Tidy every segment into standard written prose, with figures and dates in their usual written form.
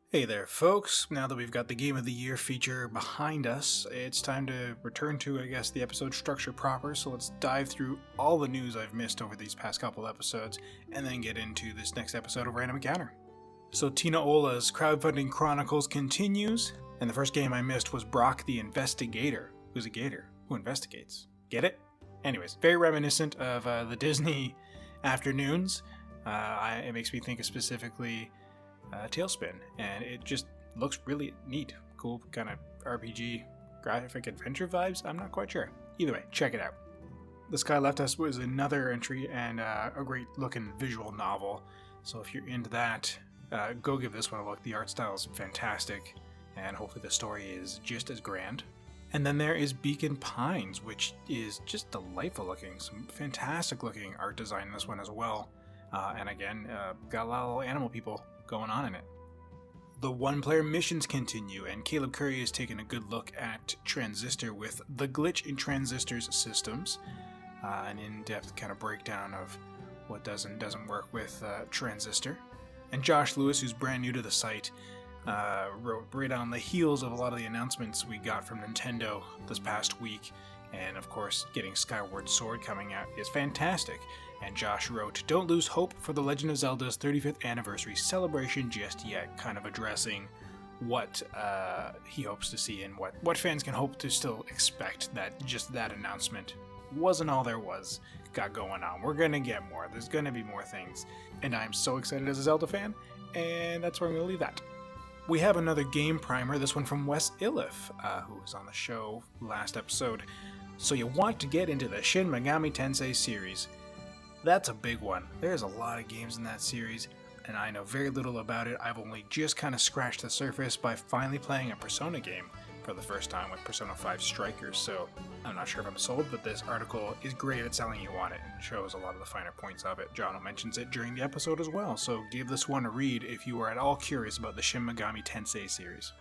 Hey there, folks. Now that we've got the Game of the Year feature behind us, it's time to return to, the episode structure proper. So let's dive through all the news I've missed over these past couple episodes, and then get into this next episode of Random Encounter. So Tina Ola's crowdfunding Chronicles continues, and the first game I missed was BROK the InvestiGator. Who's a gator? Who investigates? Get it? Anyways, very reminiscent of the Disney afternoons. It makes me think of specifically Tailspin, and it just looks really neat. Cool kind of RPG graphic adventure vibes. I'm not quite sure. Either way, check it out. The Sky Left Us was another entry and a great looking visual novel. So if you're into that, go give this one a look. The art style is fantastic, and hopefully the story is just as grand. And then there is Beacon Pines, which is just delightful looking. Some fantastic looking art design in this one as well. And again, got a lot of little animal people going on in it. The one-player missions continue, and Caleb Curry has taken a good look at Transistor with the glitch in Transistor's systems, an in-depth kind of breakdown of what does and doesn't work with Transistor. And Josh Lewis, who's brand new to the site, wrote right on the heels of a lot of the announcements we got from Nintendo this past week, and of course getting Skyward Sword coming out is fantastic. And Josh wrote, "Don't lose hope for The Legend of Zelda's 35th anniversary celebration just yet," kind of addressing what he hopes to see and what fans can hope to still expect, that just that announcement wasn't all there was got going on. We're going to get more. There's going to be more things. And I'm so excited as a Zelda fan, and that's where I'm going to leave that. We have another game primer, this one from Wes Iliff, who was on the show last episode. So you want to get into the Shin Megami Tensei series. That's a big one. There's a lot of games in that series, and I know very little about it. I've only just kind of scratched the surface by finally playing a Persona game for the first time with Persona 5 Strikers, so I'm not sure if I'm sold, but this article is great at selling you on it and shows a lot of the finer points of it. Jono mentions it during the episode as well, so give this one a read if you are at all curious about the Shin Megami Tensei series.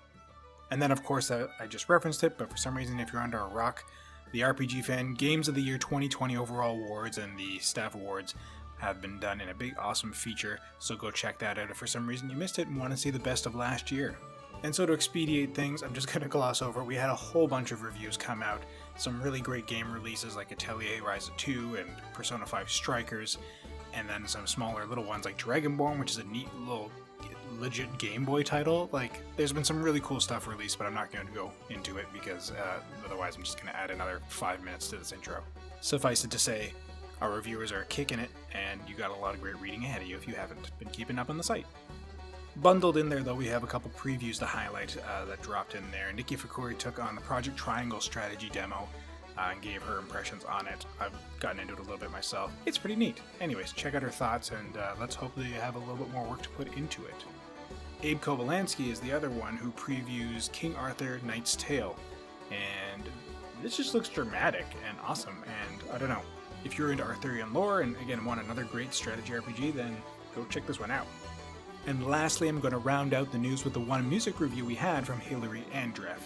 And then, of course, I just referenced it, but for some reason, if you're under a rock, the RPGFan Games of the Year 2020 overall awards and the staff awards have been done in a big awesome feature, so go check that out if for some reason you missed it and want to see the best of last year. And so to expedite things, I'm just going to gloss over, we had a whole bunch of reviews come out, some really great game releases like Atelier Rise of 2 and Persona 5 Strikers, and then some smaller little ones like Dragonborn, which is a neat little legit Game Boy title. Like, there's been some really cool stuff released, but I'm not going to go into it because otherwise I'm just going to add another 5 minutes to this intro. Suffice it to say, our reviewers are kicking it, and you got a lot of great reading ahead of you if you haven't been keeping up on the site. Bundled in there, though, we have a couple previews to highlight that dropped in there. Nikki Fukuri took on the Project Triangle strategy demo and gave her impressions on it. I've gotten into it a little bit myself. It's pretty neat. Anyways, check out her thoughts, and let's hope that you have a little bit more work to put into it. Abe Kobolansky is the other one who previews King Arthur Knight's Tale, and this just looks dramatic and awesome, and I don't know. If you're into Arthurian lore and again want another great strategy RPG, then go check this one out. And lastly, I'm going to round out the news with the one music review we had from Hilary Andreff.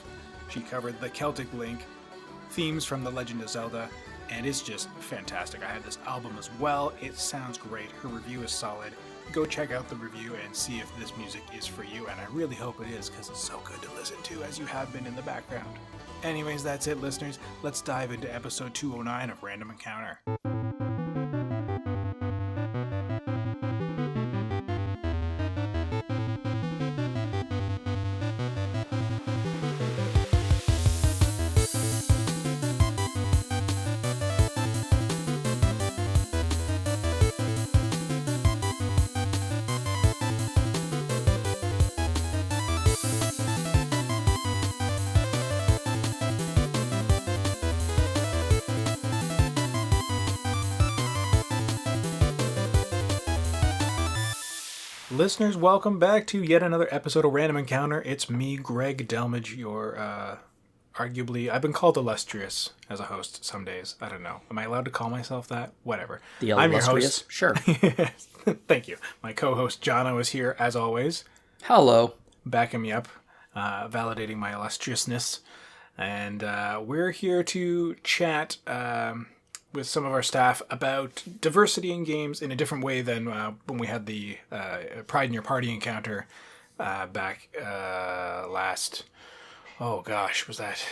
She covered the Celtic Link, themes from The Legend of Zelda, and it's just fantastic. I had this album as well. It sounds great. Her review is solid. Go check out the review and see if this music is for you, and I really hope it is because it's so good to listen to as you have been in the background. Anyways, that's it, listeners. Let's dive into episode 209 of Random Encounter. Listeners, welcome back to yet another episode of Random Encounter. It's me, Greg Delmage, your, arguably, I've been called illustrious as a host some days. I don't know. Am I allowed to call myself that? Whatever. The I'm your illustrious? host. Sure. Thank you. My co-host, Jono, is here, as always. Hello. Backing me up, validating my illustriousness. And we're here to chat with some of our staff about diversity in games in a different way than when we had the Pride in Your Party encounter back last. Oh gosh, was that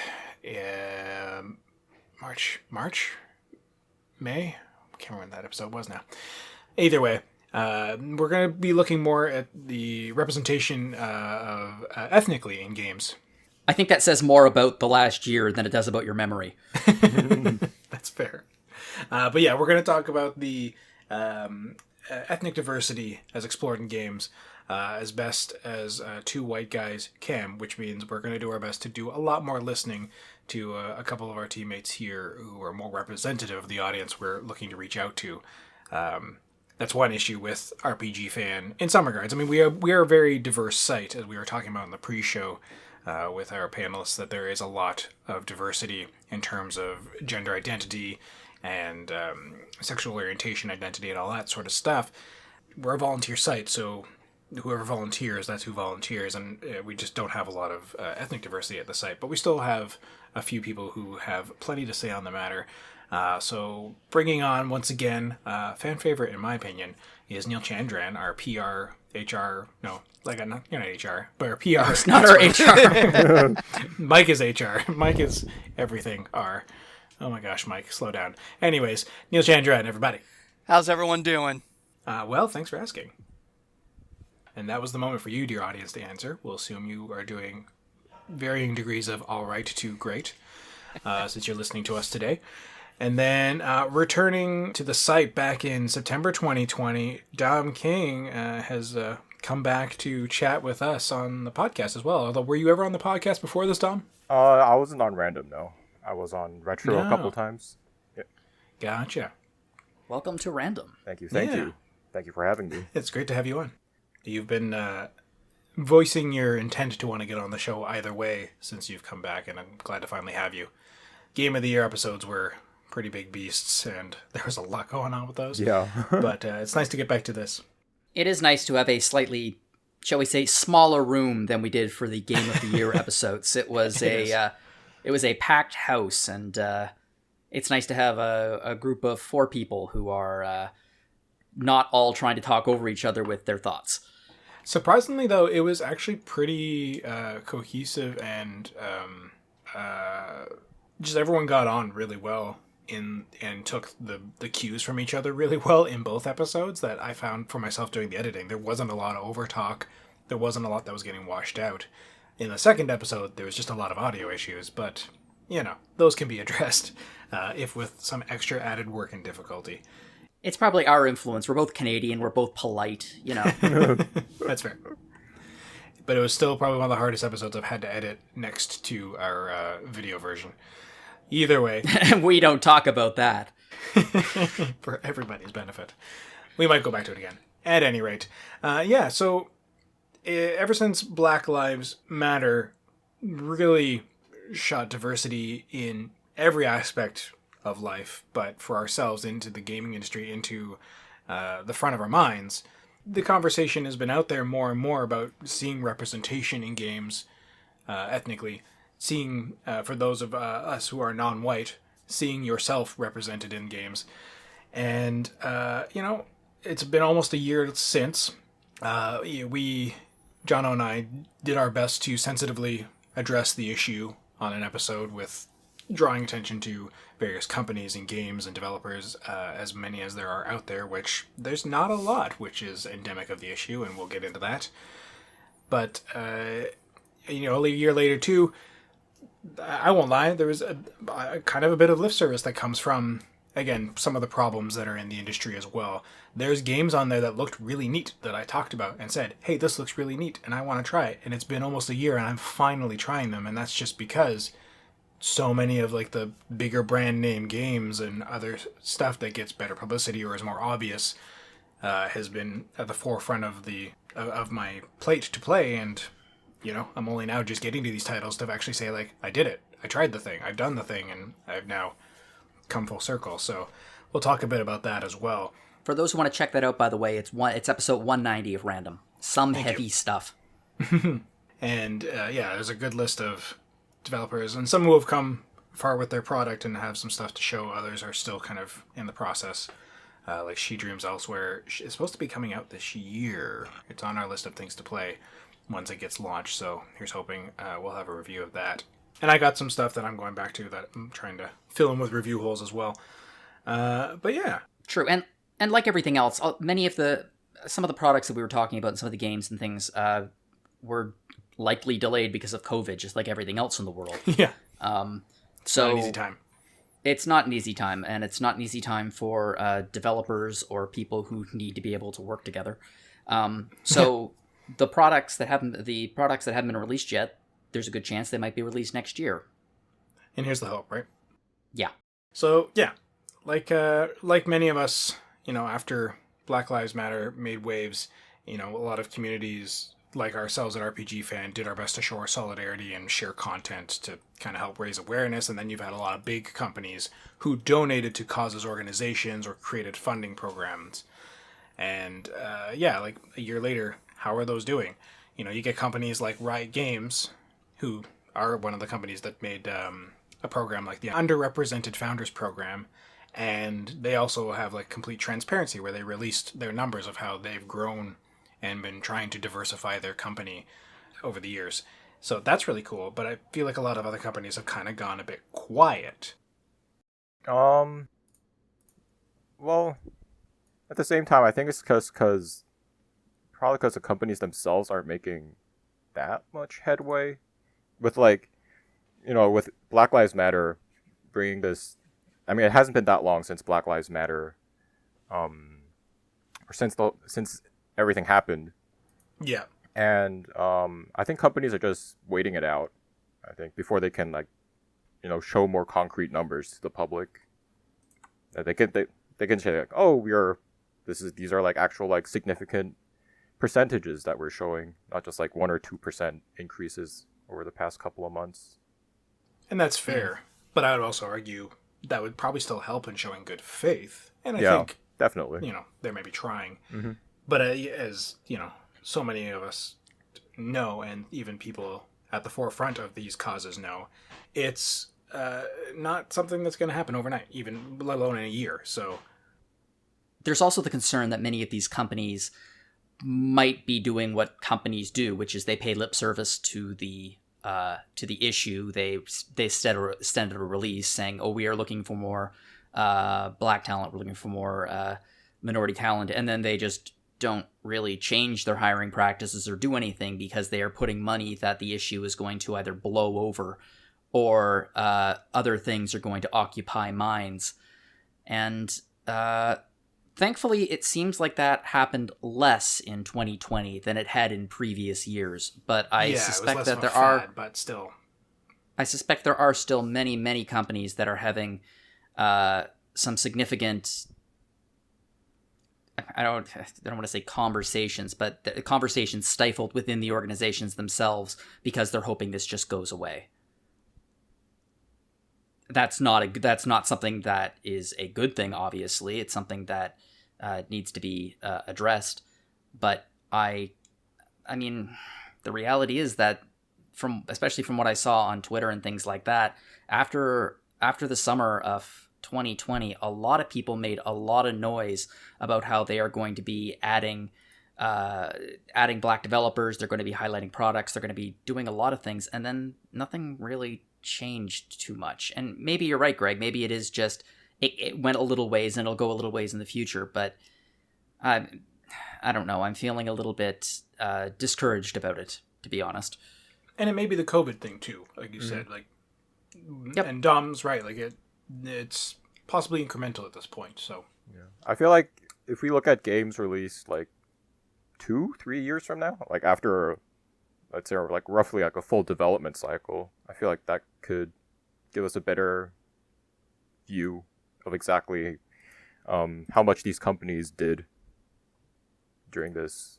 March, May? I can't remember when that episode was now. Either way, we're going to be looking more at the representation of ethnically in games. I think that says more about the last year than it does about your memory. That's fair. But yeah, we're going to talk about the ethnic diversity as explored in games as best as two white guys can, which means we're going to do our best to do a lot more listening to a couple of our teammates here who are more representative of the audience we're looking to reach out to. That's one issue with RPGFan in some regards. I mean, we are a very diverse site, as we were talking about in the pre-show with our panelists, that there is a lot of diversity in terms of gender identity and sexual orientation identity and all that sort of stuff. We're a volunteer site, so whoever volunteers, that's who volunteers, and we just don't have a lot of ethnic diversity at the site, but we still have a few people who have plenty to say on the matter. So bringing on, once again, fan favorite in my opinion, is Neal Chandran, our PR, HR, no, like you're not HR, but our PR. It's not our HR. Mike is HR. Mike is everything R. Oh my gosh, Mike, slow down. Anyways, Neal Chandran, everybody. How's everyone doing? Well, thanks for asking. And that was the moment for you, dear audience, to answer. We'll assume you are doing varying degrees of all right to great, since you're listening to us today. And then returning to the site back in September 2020, Dom King has come back to chat with us on the podcast as well. Although, were you ever on the podcast before this, Dom? I wasn't on Random, no. I was on Retro a couple times. Yeah. Gotcha. Welcome to Random. Thank you. Thank you for having me. It's great to have you on. You've been voicing your intent to want to get on the show either way since you've come back, and I'm glad to finally have you. Game of the Year episodes were pretty big beasts, and there was a lot going on with those. Yeah. But it's nice to get back to this. It is nice to have a slightly, shall we say, smaller room than we did for the Game of the Year episodes. It was it was a packed house, and it's nice to have a group of 4 people who are not all trying to talk over each other with their thoughts. Surprisingly, though, it was actually pretty cohesive, and just everyone got on really well and took the cues from each other really well in both episodes. That I found for myself doing the editing. There wasn't a lot of overtalk. There wasn't a lot that was getting washed out. In the second episode, there was just a lot of audio issues, but, those can be addressed if with some extra added work and difficulty. It's probably our influence. We're both Canadian. We're both polite, That's fair. But it was still probably one of the hardest episodes I've had to edit next to our video version. Either way. We don't talk about that. For everybody's benefit. We might go back to it again. At any rate. So ever since Black Lives Matter really shot diversity in every aspect of life, but for ourselves into the gaming industry, into the front of our minds, the conversation has been out there more and more about seeing representation in games ethnically, seeing, for those of us who are non-white, seeing yourself represented in games. And, it's been almost a year since Jono and I did our best to sensitively address the issue on an episode with drawing attention to various companies and games and developers, as many as there are out there, which there's not a lot, which is endemic of the issue, and we'll get into that. But, a year later, too, I won't lie, there was a kind of a bit of lip service that comes from, again, some of the problems that are in the industry as well. There's games on there that looked really neat that I talked about and said, hey, this looks really neat, and I want to try it. And it's been almost a year, and I'm finally trying them, and that's just because so many of the bigger brand name games and other stuff that gets better publicity or is more obvious has been at the forefront of my plate to play. And I'm only now just getting to these titles to actually say I did it, I tried the thing, I've done the thing, and I've now come full circle. So we'll talk a bit about that as well. For those who want to check that out, by the way, it's episode 190 of Random. Some Thank heavy you. stuff. And there's a good list of developers, and some who have come far with their product and have some stuff to show. Others are still kind of in the process. Like She Dreams Elsewhere is supposed to be coming out this year. It's on our list of things to play. once it gets launched. So here's hoping we'll have a review of that. And I got some stuff that I'm going back to that I'm trying to fill in with review holes as well. But yeah. True. And like everything else, some of the products that we were talking about and some of the games and things were likely delayed because of COVID, just like everything else in the world. Yeah. So not an easy time. It's not an easy time, and it's not an easy time for developers or people who need to be able to work together. So the products that haven't been released yet, there's a good chance they might be released next year. And here's the hope, right? Yeah. So yeah, like many of us, after Black Lives Matter made waves, a lot of communities like ourselves at RPGFan did our best to show our solidarity and share content to kind of help raise awareness. And then you've had a lot of big companies who donated to causes organizations or created funding programs. And like a year later, how are those doing? You get companies like Riot Games, who are one of the companies that made a program like the Underrepresented Founders Program. And they also have like complete transparency where they released their numbers of how they've grown and been trying to diversify their company over the years. So that's really cool, but I feel like a lot of other companies have kind of gone a bit quiet. Well, at the same time, I think it's because the companies themselves aren't making that much headway with with Black Lives Matter bringing this. I mean, it hasn't been that long since Black Lives Matter, or since everything happened. Yeah. And I think companies are just waiting it out, I think, before they can show more concrete numbers to the public. They can say like, oh, these are like actual like significant percentages that we're showing, not just like 1 or 2% increases over the past couple of months. And that's fair, but I would also argue that would probably still help in showing good faith. And I think definitely, they may be trying. Mm-hmm. But as, so many of us know, and even people at the forefront of these causes know, it's not something that's going to happen overnight, even let alone in a year. So there's also the concern that many of these companies might be doing what companies do, which is they pay lip service to the issue. They extended a release saying, "Oh, we are looking for more black talent. We're looking for more minority talent," and then they just don't really change their hiring practices or do anything because they are putting money that the issue is going to either blow over or other things are going to occupy minds. And thankfully, it seems like that happened less in 2020 than it had in previous years. But I suspect that there are... But still. I suspect there are still many, many companies that are having some significant... I don't want to say conversations, but the conversations stifled within the organizations themselves because they're hoping this just goes away. That's not something that is a good thing. Obviously, it's something that needs to be addressed. But I mean, the reality is that especially from what I saw on Twitter and things like that, after the summer of 2020, a lot of people made a lot of noise about how they are going to be adding black developers. They're going to be highlighting products. They're going to be doing a lot of things, and then nothing really changed too much. And maybe you're right, Greg. Maybe it is just it went a little ways, and it'll go a little ways in the future. But I don't know. I'm feeling a little bit discouraged about it, to be honest. And it may be the COVID thing too, like you said. Like, yep. And Dom's right. Like it's possibly incremental at this point. So yeah, I feel like if we look at games released like 2-3 years from now, like after, let's say, like roughly like a full development cycle, I feel like that could give us a better view of exactly how much these companies did during this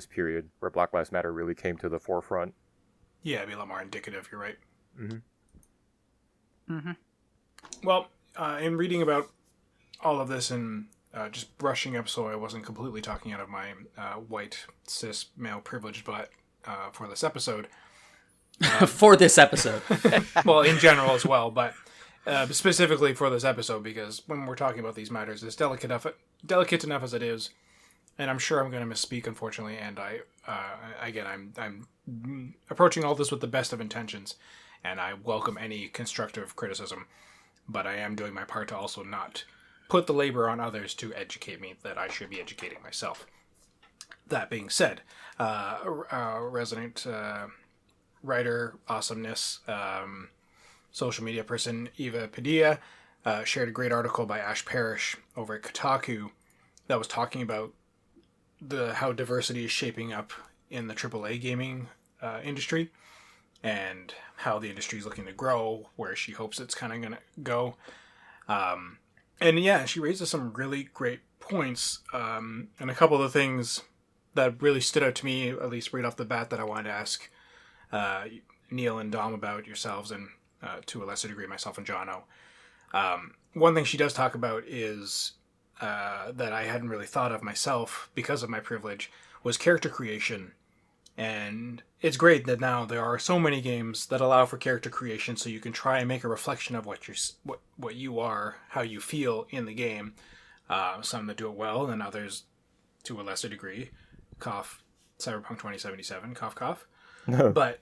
period where Black Lives Matter really came to the forefront. Yeah, it'd be a lot more indicative. You're right. Mm-hmm. Mm-hmm. Well, in reading about all of this and just brushing up so I wasn't completely talking out of my white, cis, male privilege butt for this episode. For this episode. Well, in general as well, but specifically for this episode, because when we're talking about these matters, it's delicate enough as it is. and I'm sure I'm going to misspeak, unfortunately, and I'm approaching all this with the best of intentions, and I welcome any constructive criticism, but I am doing my part to also not put the labor on others to educate me that I should be educating myself. That being said, resident writer, awesomeness, social media person Eva Padilla shared a great article by Ash Parrish over at Kotaku that was talking about how diversity is shaping up in the AAA gaming industry and how the industry is looking to grow, where she hopes it's kind of going to go. And yeah, she raises some really great points, and a couple of the things that really stood out to me, at least right off the bat, that I wanted to ask Neal and Dom about yourselves, and to a lesser degree myself and Jono. One thing she does talk about is that I hadn't really thought of myself because of my privilege was character creation. And it's great that now there are so many games that allow for character creation, so you can try and make a reflection of what you are, how you feel in the game. Some that do it well, and others to a lesser degree. Cough, Cyberpunk 2077, cough, cough. No. But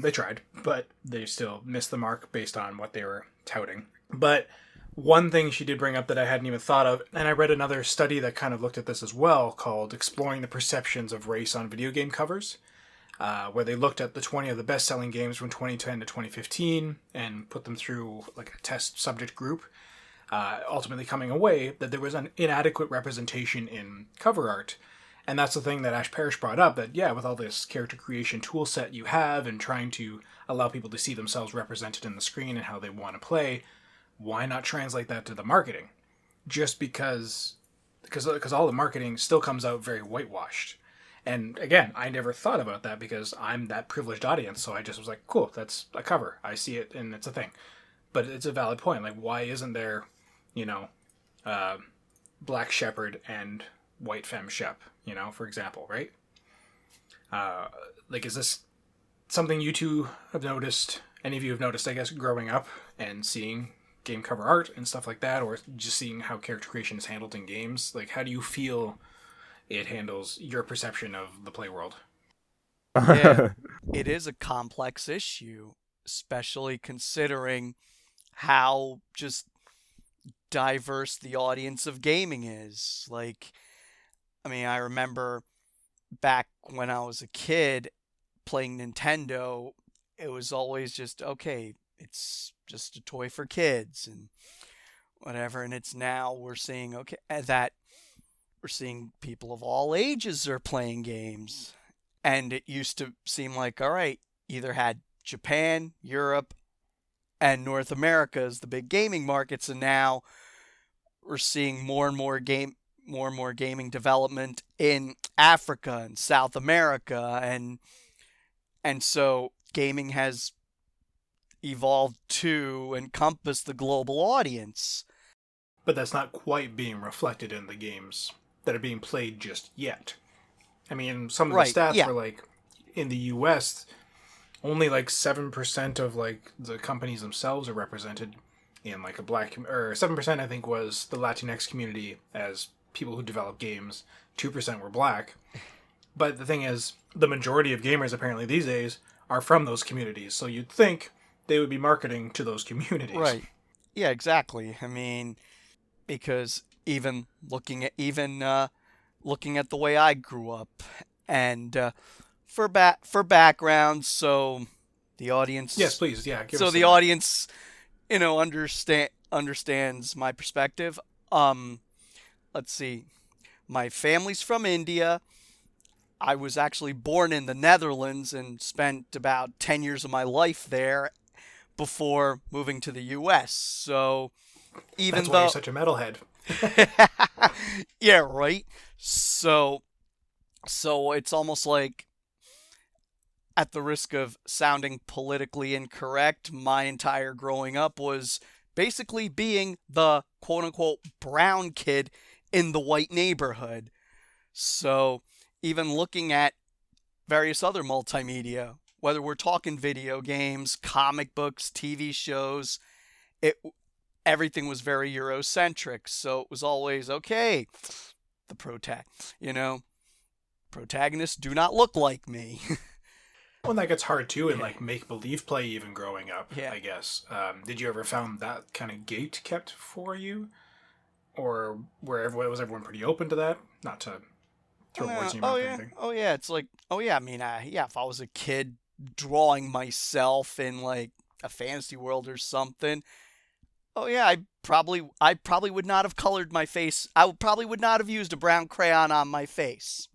they tried, but they still missed the mark based on what they were touting. But one thing she did bring up that I hadn't even thought of, and I read another study that kind of looked at this as well, called Exploring the Perceptions of Race on Video Game Covers, where they looked at the 20 of the best-selling games from 2010 to 2015 and put them through like a test subject group, ultimately coming away that there was an inadequate representation in cover art. And that's the thing that Ash Parrish brought up, that yeah, with all this character creation tool set you have and trying to allow people to see themselves represented in the screen and how they want to play, why not translate that to the marketing? Just because all the marketing still comes out very whitewashed. And again, I never thought about that because I'm that privileged audience, so I just was like, cool, that's a cover. I see it and it's a thing. But it's a valid point. Like, why isn't there, Black Shepherd and White Femme Shep, for example, right? Is this something you two have noticed, any of you have noticed, I guess, growing up and seeing game cover art and stuff like that, or just seeing how character creation is handled in games? Like, how do you feel it handles your perception of the play world? Yeah, it is a complex issue, especially considering how just diverse the audience of gaming is. I remember back when I was a kid playing Nintendo, it was always just, okay, it's just a toy for kids and whatever. And it's now we're seeing, we're seeing people of all ages are playing games. And it used to seem like, all right, either had Japan, Europe, and North America as the big gaming markets. And now we're seeing more and more gaming development in Africa and South America, and so gaming has evolved to encompass the global audience. But that's not quite being reflected in the games that are being played just yet. I mean, some of the stats were like, in the US, only 7% of the companies themselves are represented in a black, or 7% I think was the Latinx community as people who develop games. 2% were black. But the thing is, the majority of gamers apparently these days are from those communities. So you'd think they would be marketing to those communities. Right. Yeah, exactly. I mean, because even looking at the way I grew up, and for background, so the audience. Yes, please. Yeah. So the audience, understands my perspective. Let's see. My family's from India. I was actually born in the Netherlands and spent about 10 years of my life there before moving to the US. So even That's why you're such a metalhead. Yeah, right. So it's almost like, at the risk of sounding politically incorrect, my entire growing up was basically being the quote-unquote brown kid in the white neighborhood. So even looking at various other multimedia, whether we're talking video games, comic books, TV shows, everything was very Eurocentric. So it was always, okay, the protagonists do not look like me. Well, that gets hard too in like make believe play, even growing up. Yeah. I guess. Did you ever found that kind of gate kept for you, or was everyone pretty open to that? Not to throw words in your mouth or anything. Oh yeah, it's like, oh yeah, I mean, if I was a kid drawing myself in like a fantasy world or something, oh yeah, I probably would not have colored my face. Probably would not have used a brown crayon on my face.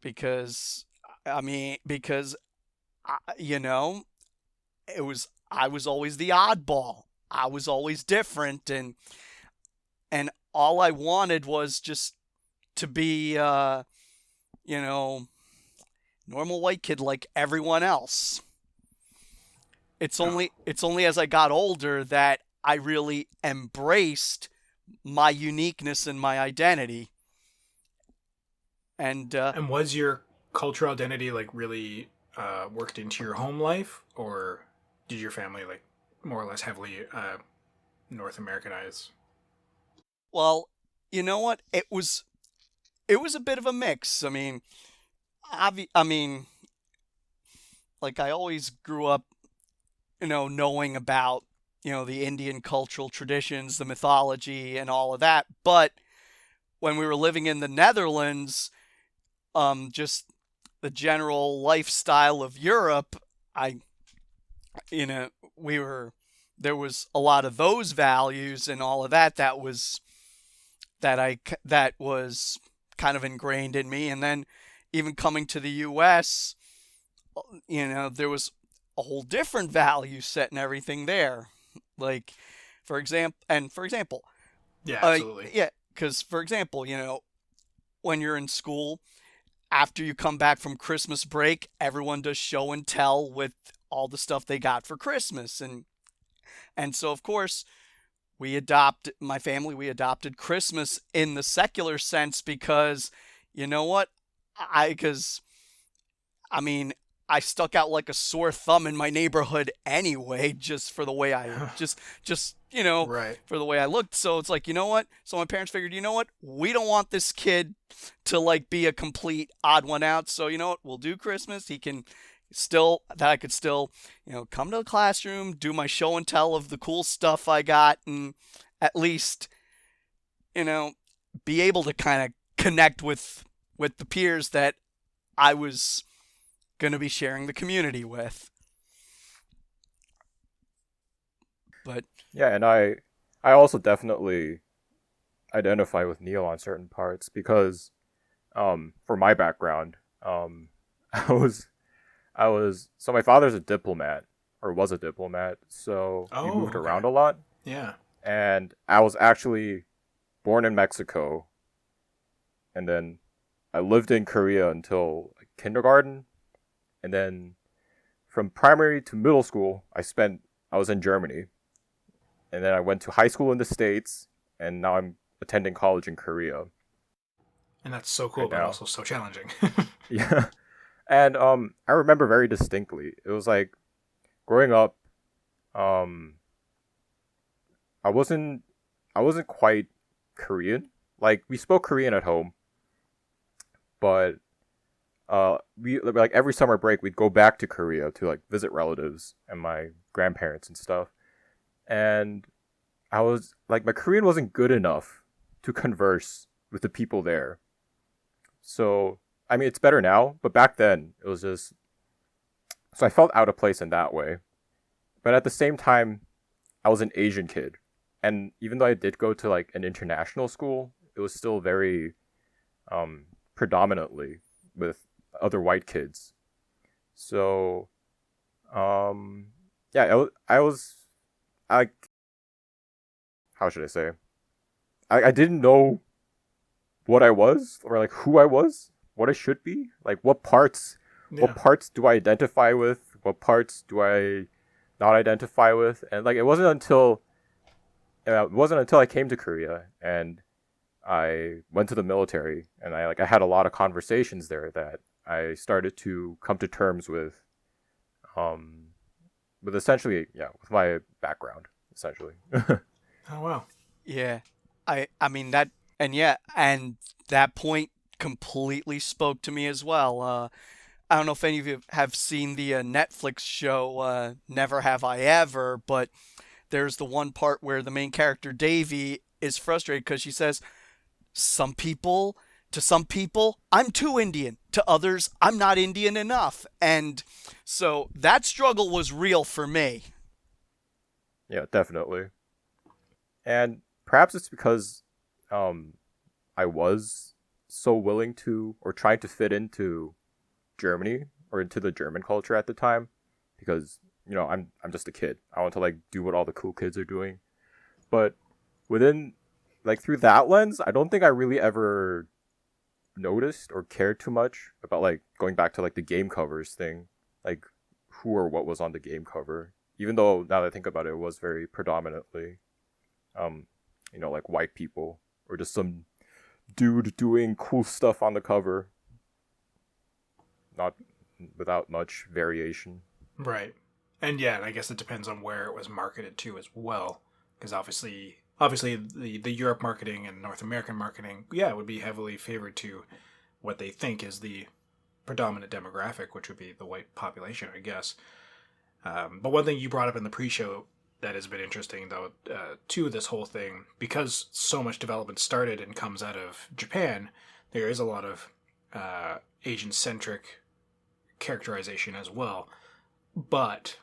Because I was always the oddball. I was always different, and all I wanted was just to be normal white kid like everyone else. It's only as I got older that I really embraced my uniqueness and my identity. And was your cultural identity like really worked into your home life, or did your family like more or less heavily North Americanized? Well, you know what? It was a bit of a mix. I mean, like I always grew up, knowing about the Indian cultural traditions, the mythology, and all of that. But when we were living in the Netherlands, just the general lifestyle of Europe, there was a lot of those values and all of that that was kind of ingrained in me. And then even coming to the US, there was a whole different value set and everything there. Like, for example, yeah, absolutely. because for example, when you're in school, after you come back from Christmas break, everyone does show and tell with all the stuff they got for Christmas. And so, of course, we adopted Christmas in the secular sense because, you know what? I stuck out like a sore thumb in my neighborhood anyway, just for the way I Right. for the way I looked. So it's like, you know what? So my parents figured, you know what? We don't want this kid to like be a complete odd one out. So you know what? We'll do Christmas. I could still, come to the classroom, do my show and tell of the cool stuff I got, and at least, be able to kind of connect with the peers that I was going to be sharing the community with. But yeah, and I also definitely identify with Neal on certain parts because for my background, I was so my father's a diplomat, or was a diplomat, so we moved around a lot. Yeah. And I was actually born in Mexico, and then I lived in Korea until kindergarten, and then from primary to middle school, I was in Germany, and then I went to high school in the States, and now I'm attending college in Korea. And that's so cool, but also so challenging. Yeah. And I remember very distinctly. It was like growing up, I wasn't quite Korean. Like, we spoke Korean at home, but we, like, every summer break we'd go back to Korea to like visit relatives and my grandparents and stuff. And I was like, my Korean wasn't good enough to converse with the people there. So, I mean, it's better now, but back then it was just, so I felt out of place in that way. But at the same time, I was an Asian kid. And even though I did go to like an international school, it was still very predominantly with other white kids. So, yeah, how should I say? I didn't know what I was, or like who I was, what I should be, like what parts do I identify with, what parts do I not identify with, and like it wasn't until I came to Korea and I went to the military and I had a lot of conversations there that I started to come to terms with essentially, with my background, essentially. Oh, wow. yeah, I mean that, and yeah, and that point completely spoke to me as well. I don't know if any of you have seen the Netflix show Never Have I Ever, but there's the one part where the main character Davy is frustrated because she says, to some people, I'm too Indian. To others, I'm not Indian enough. And so that struggle was real for me. Yeah, definitely. And perhaps it's because I was so willing to, or trying to fit into Germany or into the German culture at the time, because I'm just a kid. I want to like do what all the cool kids are doing. But within like through that lens, I don't think I really ever noticed or cared too much about like going back to like the game covers thing, like who or what was on the game cover. Even though now that I think about it, it was very predominantly like white people or just some dude doing cool stuff on the cover. Not without much variation. Right. And yeah, I guess it depends on where it was marketed to as well. Because obviously the Europe marketing and North American marketing, would be heavily favored to what they think is the predominant demographic, which would be the white population, I guess. But one thing you brought up in the pre-show that has been interesting, though, to this whole thing, because so much development started and comes out of Japan, there is a lot of Asian-centric characterization as well. But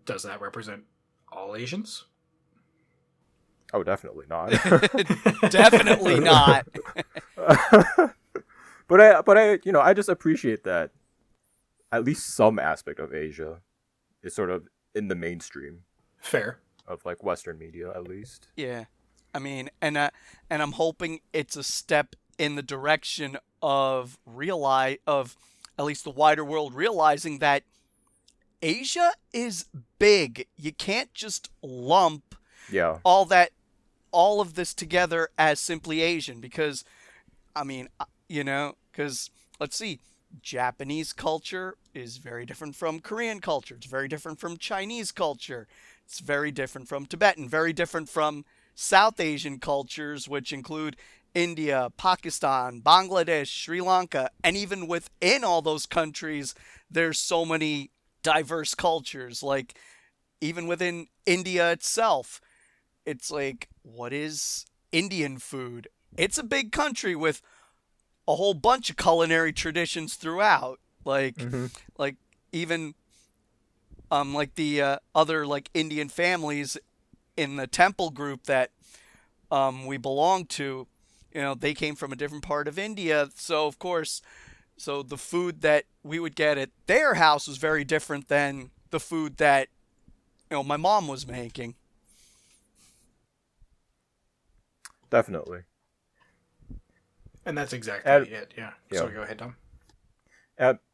does that represent all Asians? Oh, definitely not. Definitely not. But I just appreciate that at least some aspect of Asia is sort of in the mainstream. Fair. Of like Western media, at least. Yeah, I mean, and I'm hoping it's a step in the direction of at least the wider world realizing that Asia is big. You can't just lump all of this together as simply Asian, because I mean, because let's see, Japanese culture is very different from Korean culture. It's very different from Chinese culture. It's very different from Tibetan, very different from South Asian cultures, which include India, Pakistan, Bangladesh, Sri Lanka, and even within all those countries, there's so many diverse cultures. Like, even within India itself, it's like, what is Indian food? It's a big country with a whole bunch of culinary traditions throughout. Like, like even like the other like Indian families in the temple group that we belong to, they came from a different part of India. So of course, the food that we would get at their house was very different than the food that my mom was making. Definitely. And that's exactly it. Yeah. So go ahead, Tom.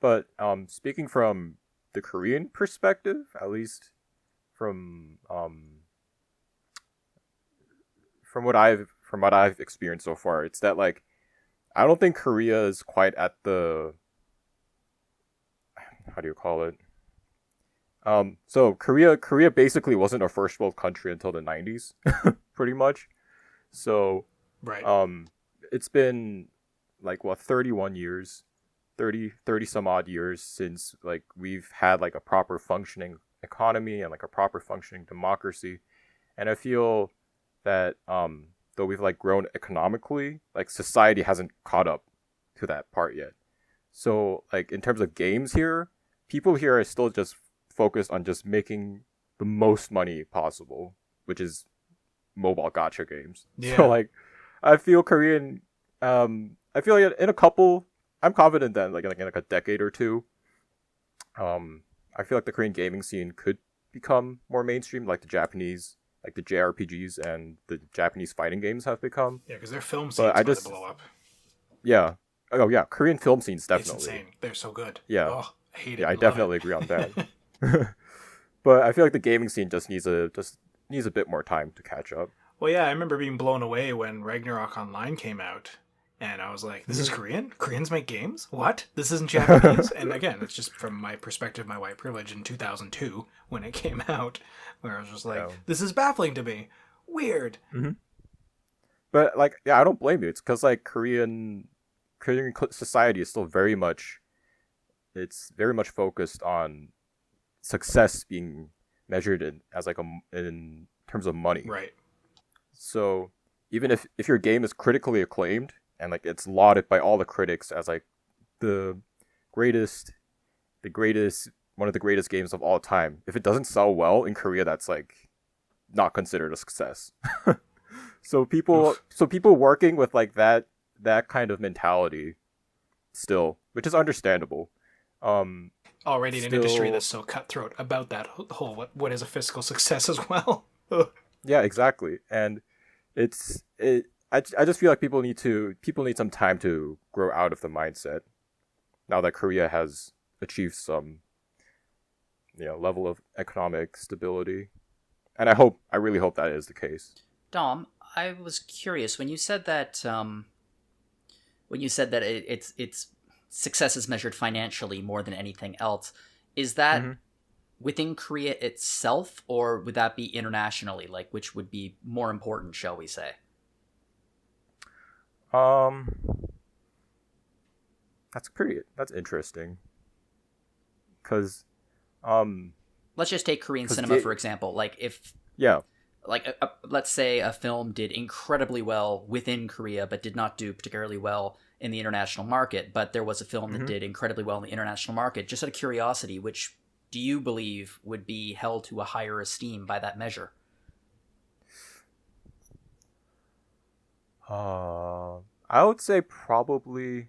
But speaking from the Korean perspective, at least from what I've experienced so far, it's that like I don't think Korea is quite at the, how do you call it? So Korea basically wasn't a first world country until the 90s, pretty much. So right. It's been like 31 years, 30 some odd years since like we've had like a proper functioning economy and like a proper functioning democracy. And I feel that though we've like grown economically, like society hasn't caught up to that part yet. So like in terms of games here, people here are still just focused on just making the most money possible, which is mobile gacha games. Yeah. So like I feel Korean I feel like in a couple, I'm confident that like in a decade or two, I feel like the Korean gaming scene could become more mainstream, like the Japanese, like the JRPGs and the Japanese fighting games have become. Yeah, because their film scenes about to blow up. Yeah. Oh yeah, Korean film scenes definitely. It's insane. They're so good. Yeah. Oh, I hate it. Yeah, I definitely agree on that. But I feel like the gaming scene just needs a bit more time to catch up. Well, yeah, I remember being blown away when Ragnarok Online came out, and I was like, this is Korean? Koreans make games? What? This isn't Japanese? And again, it's just from my perspective, my white privilege in 2002 when it came out, where I was just like, this is baffling to me. Weird. Mm-hmm. But like, yeah, I don't blame you. It's because like Korean society is still very much, it's very much focused on success being measured as like in terms of money. Right. So even if your game is critically acclaimed and like it's lauded by all the critics as like the greatest, one of the greatest games of all time, if it doesn't sell well in Korea, that's like not considered a success. So people working with like that kind of mentality still, which is understandable. Already in an industry that's so cutthroat about that whole what is a fiscal success as well. Yeah, exactly. And I just feel like people need some time to grow out of the mindset now that Korea has achieved some level of economic stability. And I really hope that is the case. Dom, I was curious when you said that it's success is measured financially more than anything else. Is that within Korea itself, or would that be internationally? Like, which would be more important, shall we say? That's interesting. Because let's just take Korean cinema for example. Like if let's say a film did incredibly well within Korea, but did not do particularly well in the international market, but there was a film that did incredibly well in the international market. Just out of curiosity, which do you believe would be held to a higher esteem by that measure? I would say probably.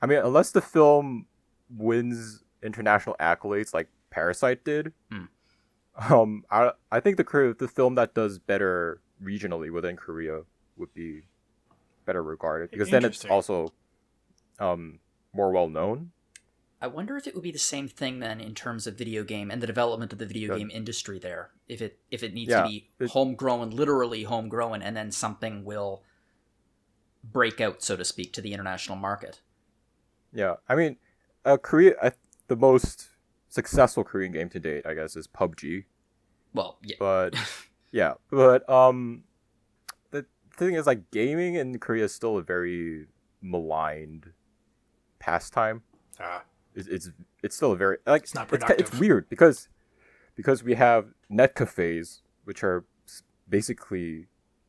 I mean, unless the film wins international accolades like Parasite did, I think the film that does better regionally within Korea would be better regarded, because then it's also more well known. I wonder if it would be the same thing then in terms of video game and the development of the video game industry there. If it needs to be homegrown, literally homegrown, and then something will break out, so to speak, to the international market. Yeah, I mean, the most successful Korean game to date, I guess, is PUBG. Well, yeah. But the thing is, like, gaming in Korea is still a very maligned pastime. It's still a very like it's not productive. It's weird because we have net cafes, which are basically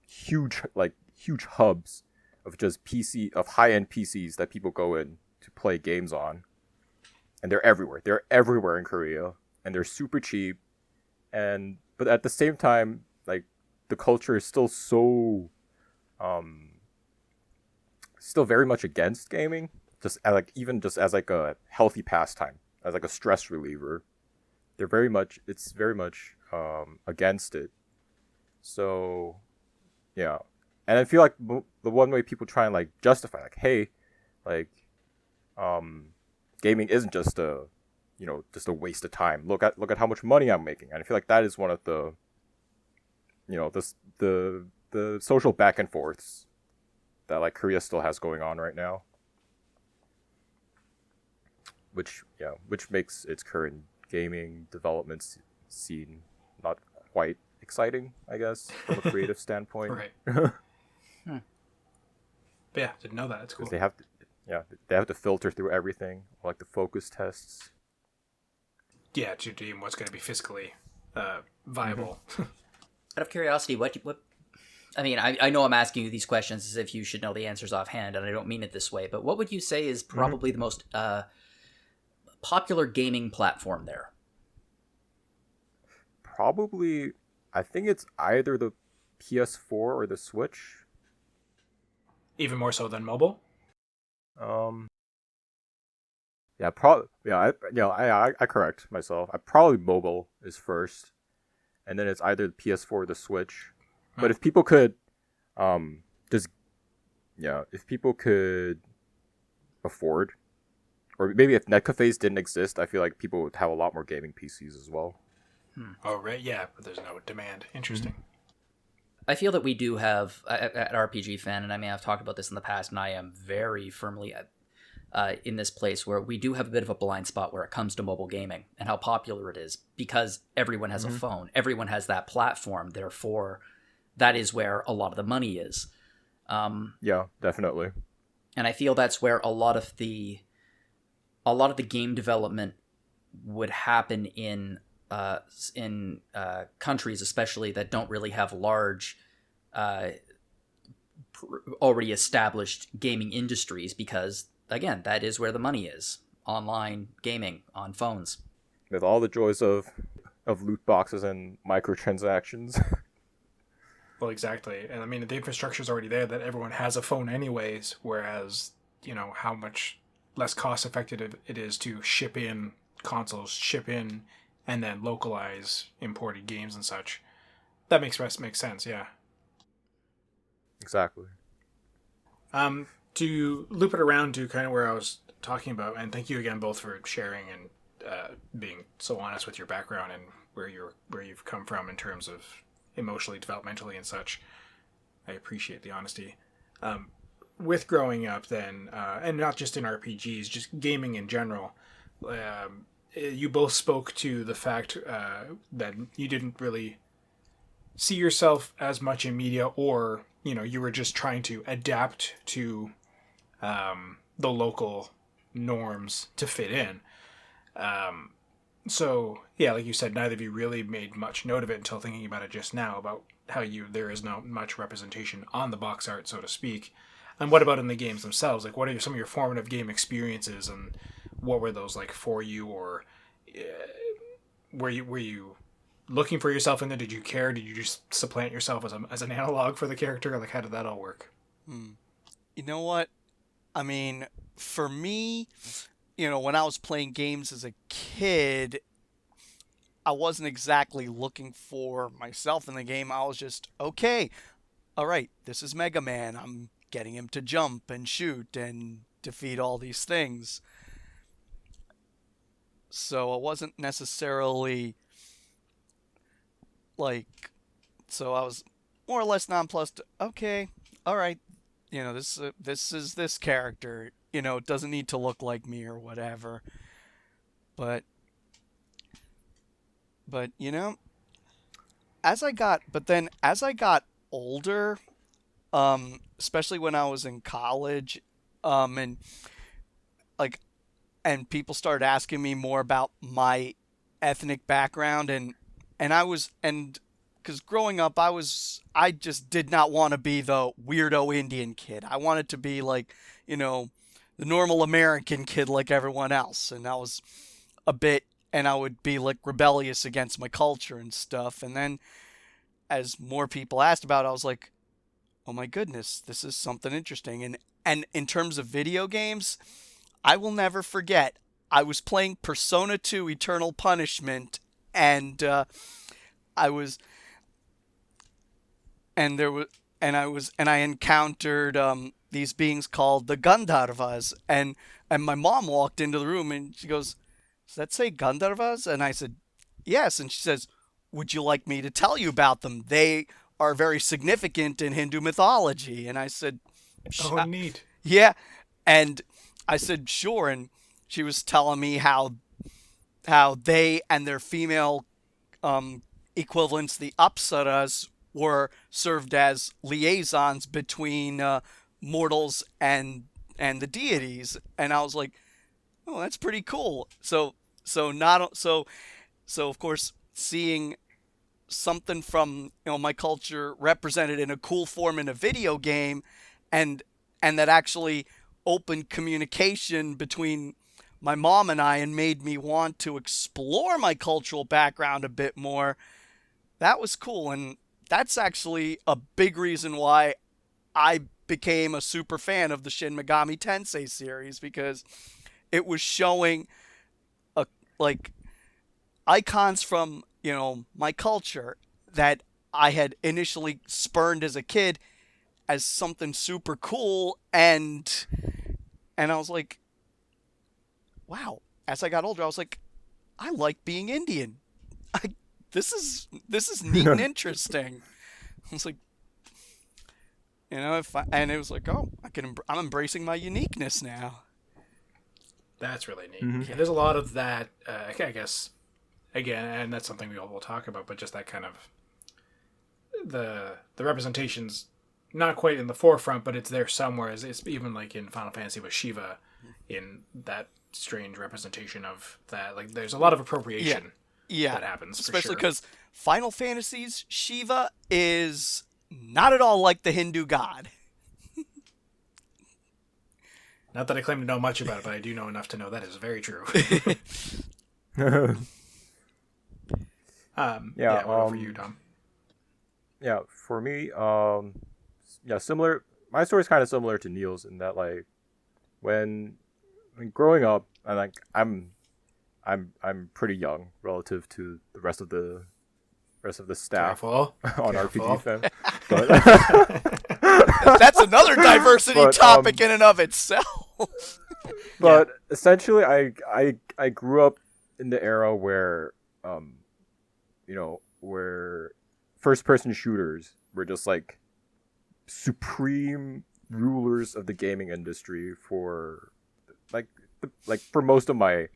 huge hubs of just high-end PCs that people go in to play games on, and they're everywhere. They're everywhere in Korea, and they're super cheap. But at the same time, like, the culture is still so still very much against gaming, just as like a healthy pastime, as like a stress reliever. It's very much against it. So yeah, and I feel like the one way people try and like justify, like, hey, like, gaming isn't just a waste of time. Look at how much money I'm making. And I feel like that is one of the the social back and forths that like Korea still has going on right now, which makes its current gaming development scene not quite exciting, I guess, from a creative standpoint. Right. Yeah, didn't know that. It's cool. They have to filter through everything, like the focus tests. Yeah, to deem what's going to be fiscally viable. Out of curiosity, what I mean, I know I'm asking you these questions as if you should know the answers offhand, and I don't mean it this way, but what would you say is probably the most popular gaming platform there? Probably, I think it's either the PS4 or the Switch. Even more so than mobile? Yeah, I correct myself. Probably mobile is first, and then it's either the PS4 or the Switch. But if people could, if people could afford, or maybe if net cafes didn't exist, I feel like people would have a lot more gaming PCs as well. Oh, right, yeah, but there's no demand. Interesting. I feel that we do have, at RPGFan, and I mean, I've talked about this in the past, and I am very firmly in this place where we do have a bit of a blind spot where it comes to mobile gaming and how popular it is, because everyone has a phone. Everyone has that platform. Therefore, that is where a lot of the money is. Yeah, definitely. And I feel that's where a lot of the game development would happen in countries, especially that don't really have large, already established gaming industries, because again, that is where the money is. Online gaming on phones. With all the joys of loot boxes and microtransactions. Well, exactly. And I mean, the infrastructure's already there that everyone has a phone anyways, whereas, how much less cost effective it is to ship in consoles, and then localize imported games and such. That makes sense, yeah. Exactly. To loop it around to kind of where I was talking about, and thank you again both for sharing and being so honest with your background and where you've come from in terms of emotionally, developmentally, and such. I appreciate the honesty. With growing up, then, and not just in RPGs, just gaming in general, you both spoke to the fact that you didn't really see yourself as much in media, or you were just trying to adapt to the local norms to fit in. So yeah, like you said, neither of you really made much note of it until thinking about it just now, about how there is not much representation on the box art, so to speak. And what about in the games themselves? Like, what are some of your formative game experiences, and what were those like for you? Or were you looking for yourself in there? Did you care? Did you just supplant yourself as an analog for the character? Like, how did that all work? You know what? I mean, for me, when I was playing games as a kid, I wasn't exactly looking for myself in the game. I was just, okay, all right, this is Mega Man. I'm getting him to jump and shoot and defeat all these things. So I wasn't necessarily so I was more or less nonplussed. Okay, all right, this is this character. It doesn't need to look like me or whatever. But as I got older, especially when I was in college, and people started asking me more about my ethnic background, and because growing up I just did not want to be the weirdo Indian kid. I wanted to be like, the normal American kid like everyone else, and I would be like rebellious against my culture and stuff. And then as more people asked about it, I was like, oh my goodness, this is something interesting. And in terms of video games, I will never forget, I was playing Persona 2 Eternal Punishment, and I encountered these beings called the Gandharvas, and my mom walked into the room and she goes, "Does that say Gandharvas?" And I said, "Yes." And she says, "Would you like me to tell you about them? They are very significant in Hindu mythology." And I said, "Oh, neat." Yeah. And I said, "Sure." And she was telling me how they and their female equivalents, the Apsaras, were served as liaisons between mortals and the deities. And I was like, oh, that's pretty cool. So of course, seeing something from my culture represented in a cool form in a video game, and that actually opened communication between my mom and I and made me want to explore my cultural background a bit more. That was cool, and that's actually a big reason why I became a super fan of the Shin Megami Tensei series, because it was showing icons from my culture that I had initially spurned as a kid as something super cool, and I was like, wow. As I got older, I was like, I like being Indian. This is neat and interesting. I was like, and it was like, oh, I'm embracing my uniqueness now. That's really neat. Mm-hmm. Yeah, there's a lot of that, I guess, again, and that's something we all will talk about, but just that kind of the representation's not quite in the forefront, but it's there somewhere. It's even like in Final Fantasy with Shiva, in that strange representation of that. Like, there's a lot of appropriation that happens, especially for sure. because Final Fantasy's Shiva is not at all like the Hindu god. Not that I claim to know much about it, but I do know enough to know that is very true. What over you, Tom? Yeah, for me, similar. My story's kind of similar to Neal's in that, like, when growing up, and like I'm pretty young relative to the rest of the staff Careful. on RPGFan. But That's another diversity topic in and of itself. But essentially, I grew up in the era where, where first-person shooters were just like supreme rulers of the gaming industry for for most of my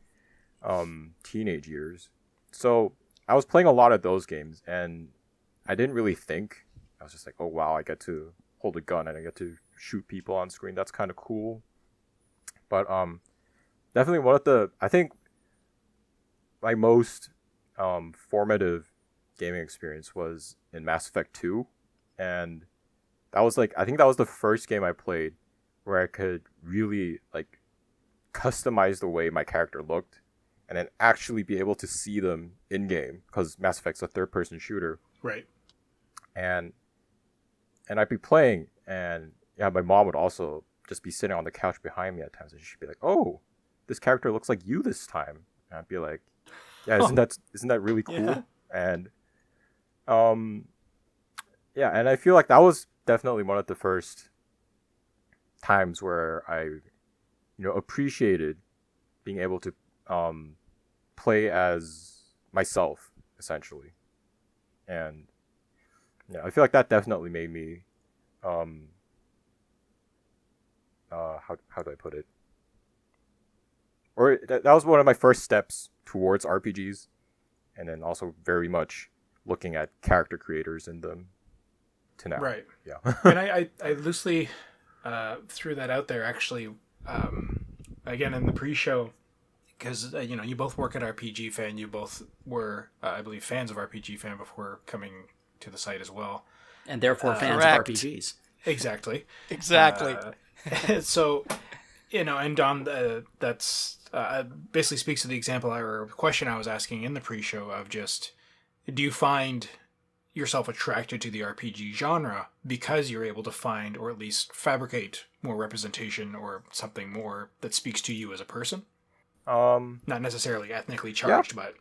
teenage years. So I was playing a lot of those games, and I didn't really think. I was just like, oh wow, I get to hold a gun and I get to shoot people on screen. That's kind of cool. But definitely I think my most formative gaming experience was in Mass Effect 2, and I think that was the first game I played where I could really like customize the way my character looked and then actually be able to see them in game, because Mass Effect's a third-person shooter. Right. And I'd be playing, and my mom would also just be sitting on the couch behind me at times, and she'd be like, "Oh, this character looks like you this time." And I'd be like, "Yeah, isn't that really cool?" Yeah. And and I feel like that was definitely one of the first times where I, appreciated being able to play as myself, essentially. And I feel like that definitely made me how do I put it? Or that was one of my first steps towards RPGs, and then also very much looking at character creators in them to now. Right. Yeah. And I loosely threw that out there, actually, again, in the pre-show, because, you both work at RPGFan. You both were, I believe, fans of RPGFan before coming to the site as well. And therefore fans correct. of RPGs. Exactly. So, and Don, that's basically speaks to the example or question I was asking in the pre-show of just, do you find yourself attracted to the RPG genre because you're able to find, or at least fabricate, more representation or something more that speaks to you as a person? Not necessarily ethnically charged, but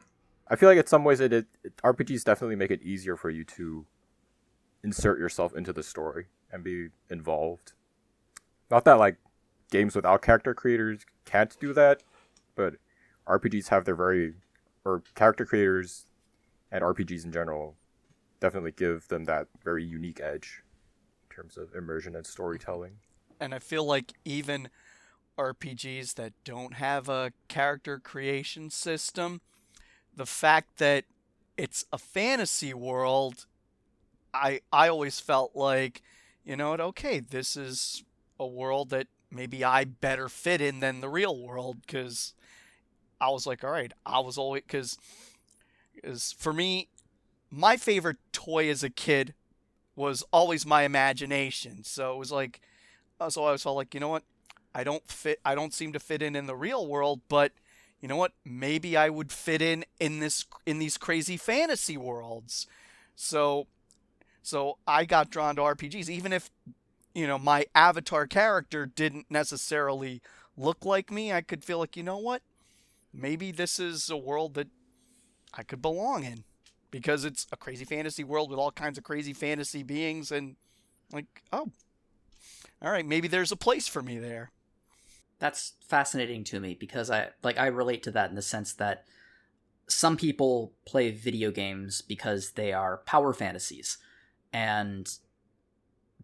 I feel like in some ways RPGs definitely make it easier for you to insert yourself into the story and be involved. Not that like games without character creators can't do that, but RPGs have character creators and RPGs in general definitely give them that very unique edge in terms of immersion and storytelling. And I feel like even RPGs that don't have a character creation system, the fact that it's a fantasy world, I always felt like, okay, this is a world that maybe I better fit in than the real world, because I was like, all right, I was always, because for me, my favorite toy as a kid was always my imagination. So it was like, so I always felt like, you know what, I don't seem to fit in the real world, but you know what, maybe I would fit in these crazy fantasy worlds. So I got drawn to RPGs, even if, my avatar character didn't necessarily look like me. I could feel like, you know what, maybe this is a world that I could belong in, because it's a crazy fantasy world with all kinds of crazy fantasy beings, and like, oh, all right, maybe there's a place for me there. That's fascinating to me, because I relate to that in the sense that some people play video games because they are power fantasies, and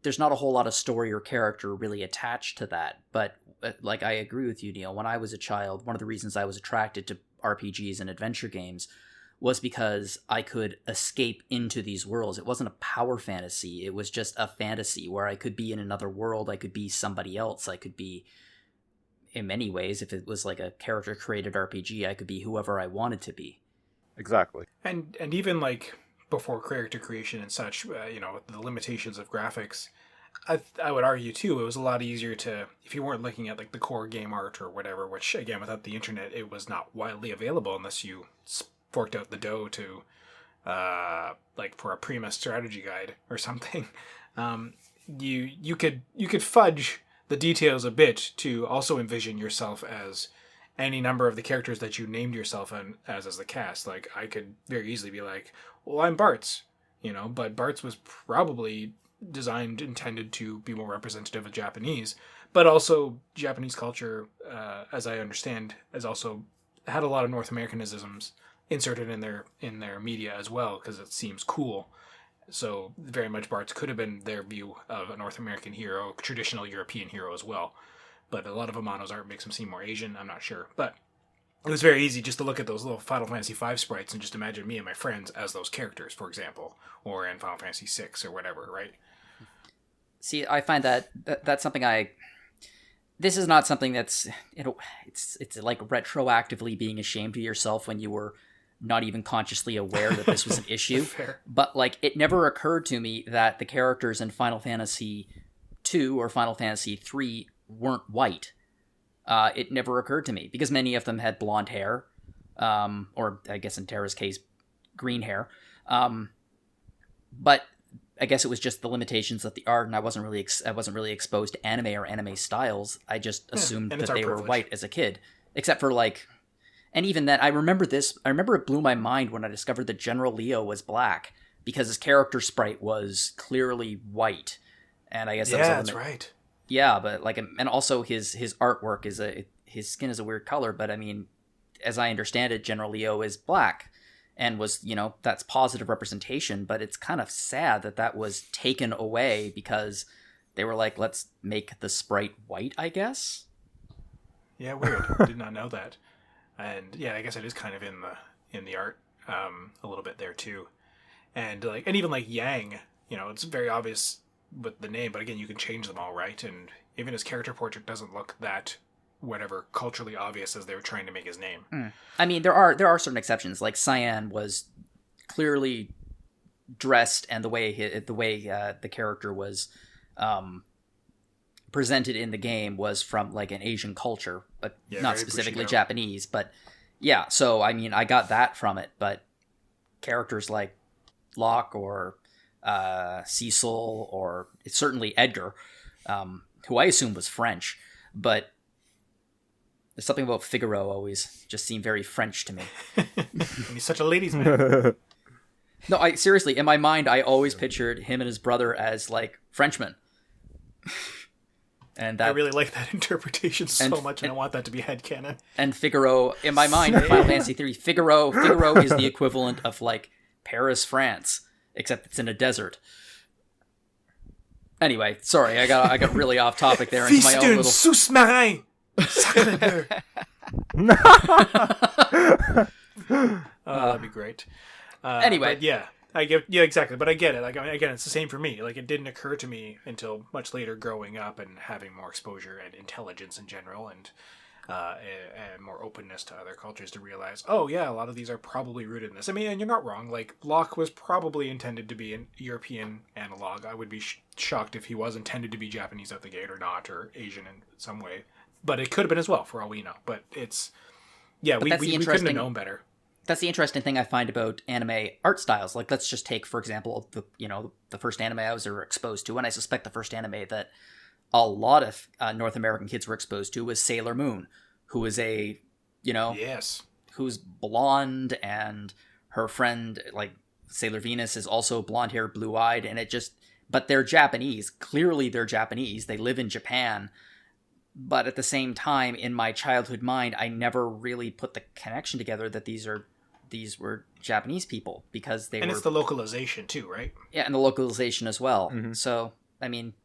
there's not a whole lot of story or character really attached to that. But like, I agree with you, Neal. When I was a child, one of the reasons I was attracted to RPGs and adventure games was because I could escape into these worlds. It wasn't a power fantasy. It was just a fantasy where I could be in another world. I could be somebody else. I could be, in many ways, if it was like a character created RPG, I could be whoever I wanted to be. Exactly. And even like before character creation and such, the limitations of graphics, I would argue too, it was a lot easier to, if you weren't looking at like the core game art or whatever, which again, without the internet, it was not widely available unless you forked out the dough to, like for a Prima strategy guide or something. You could fudge the details a bit to also envision yourself as any number of the characters that you named yourself as the cast. Like I could very easily be like, well, I'm Bartz, but Bartz was probably intended to be more representative of Japanese, but also Japanese culture, as I understand, has also had a lot of North Americanisms inserted in their media as well, because it seems cool. So very much Bartz could have been their view of a North American hero, traditional European hero as well. But a lot of Amano's art makes him seem more Asian. I'm not sure, but it was very easy just to look at those little Final Fantasy V sprites and just imagine me and my friends as those characters, for example, or in Final Fantasy VI or whatever, right? See, I find that's something this is not something that's, it's like retroactively being ashamed of yourself when you were not even consciously aware that this was an issue. Fair. But like, it never occurred to me that the characters in Final Fantasy II or Final Fantasy III weren't white. It never occurred to me because many of them had blonde hair, or I guess in Terra's case, green hair. But I guess it was just the limitations of the art, and I wasn't really exposed to anime or anime styles. I just assumed that they were white as a kid, except for like, and even then, I remember it blew my mind when I discovered that General Leo was black because his character sprite was clearly white, and I guess that's right. Yeah, but like, and also his artwork his skin is a weird color, but I mean, as I understand it, General Leo is black. And was, that's positive representation, but it's kind of sad that was taken away because they were like, let's make the sprite white, I guess. Yeah, weird. Did not know that. And yeah, I guess it is kind of in the art a little bit there too. And like, and even like Yang, it's very obvious with the name, but again, you can change them all, right? And even his character portrait doesn't look that whatever culturally obvious as they were trying to make his name. I mean, there are certain exceptions. Like Cyan was clearly dressed, and the way the character was presented in the game was from like an Asian culture, but not specifically Bushido. Japanese. But yeah, so I mean, I got that from it. But characters like Locke or Cecil, or certainly Edgar, who I assume was French, but there's something about Figaro always just seemed very French to me. And he's such a ladies' man. No, I seriously, in my mind, I always pictured him and his brother as like Frenchmen. And I really like that interpretation so much, and I want that to be headcanon. And Figaro, in my mind, in Final Fantasy 3, Figaro is the equivalent of like Paris, France, except it's in a desert. Anyway, sorry, I got really off topic there into my own little. Sous-marin! That'd be great. Anyway, yeah, exactly. But I get it. Like, I mean, again, it's the same for me. Like, it didn't occur to me until much later, growing up and having more exposure and intelligence in general, and more openness to other cultures, to realize, oh yeah, a lot of these are probably rooted in this. I mean, and you're not wrong. Like, Locke was probably intended to be an European analog. I would be shocked if he was intended to be Japanese out the gate or not, or Asian in some way. But it could have been as well, for all we know. But it's, yeah, we couldn't have known better. That's the interesting thing I find about anime art styles. Like, let's just take, for example, the first anime I was ever exposed to, and I suspect the first anime that a lot of North American kids were exposed to was Sailor Moon, who is who's blonde, and her friend, like Sailor Venus, is also blonde hair, blue eyed, and but they're Japanese. Clearly, they're Japanese. They live in Japan. But at the same time, in my childhood mind, I never really put the connection together that these were Japanese people, because and it's the localization too, right? Yeah, and the localization as well. Mm-hmm. So, I mean,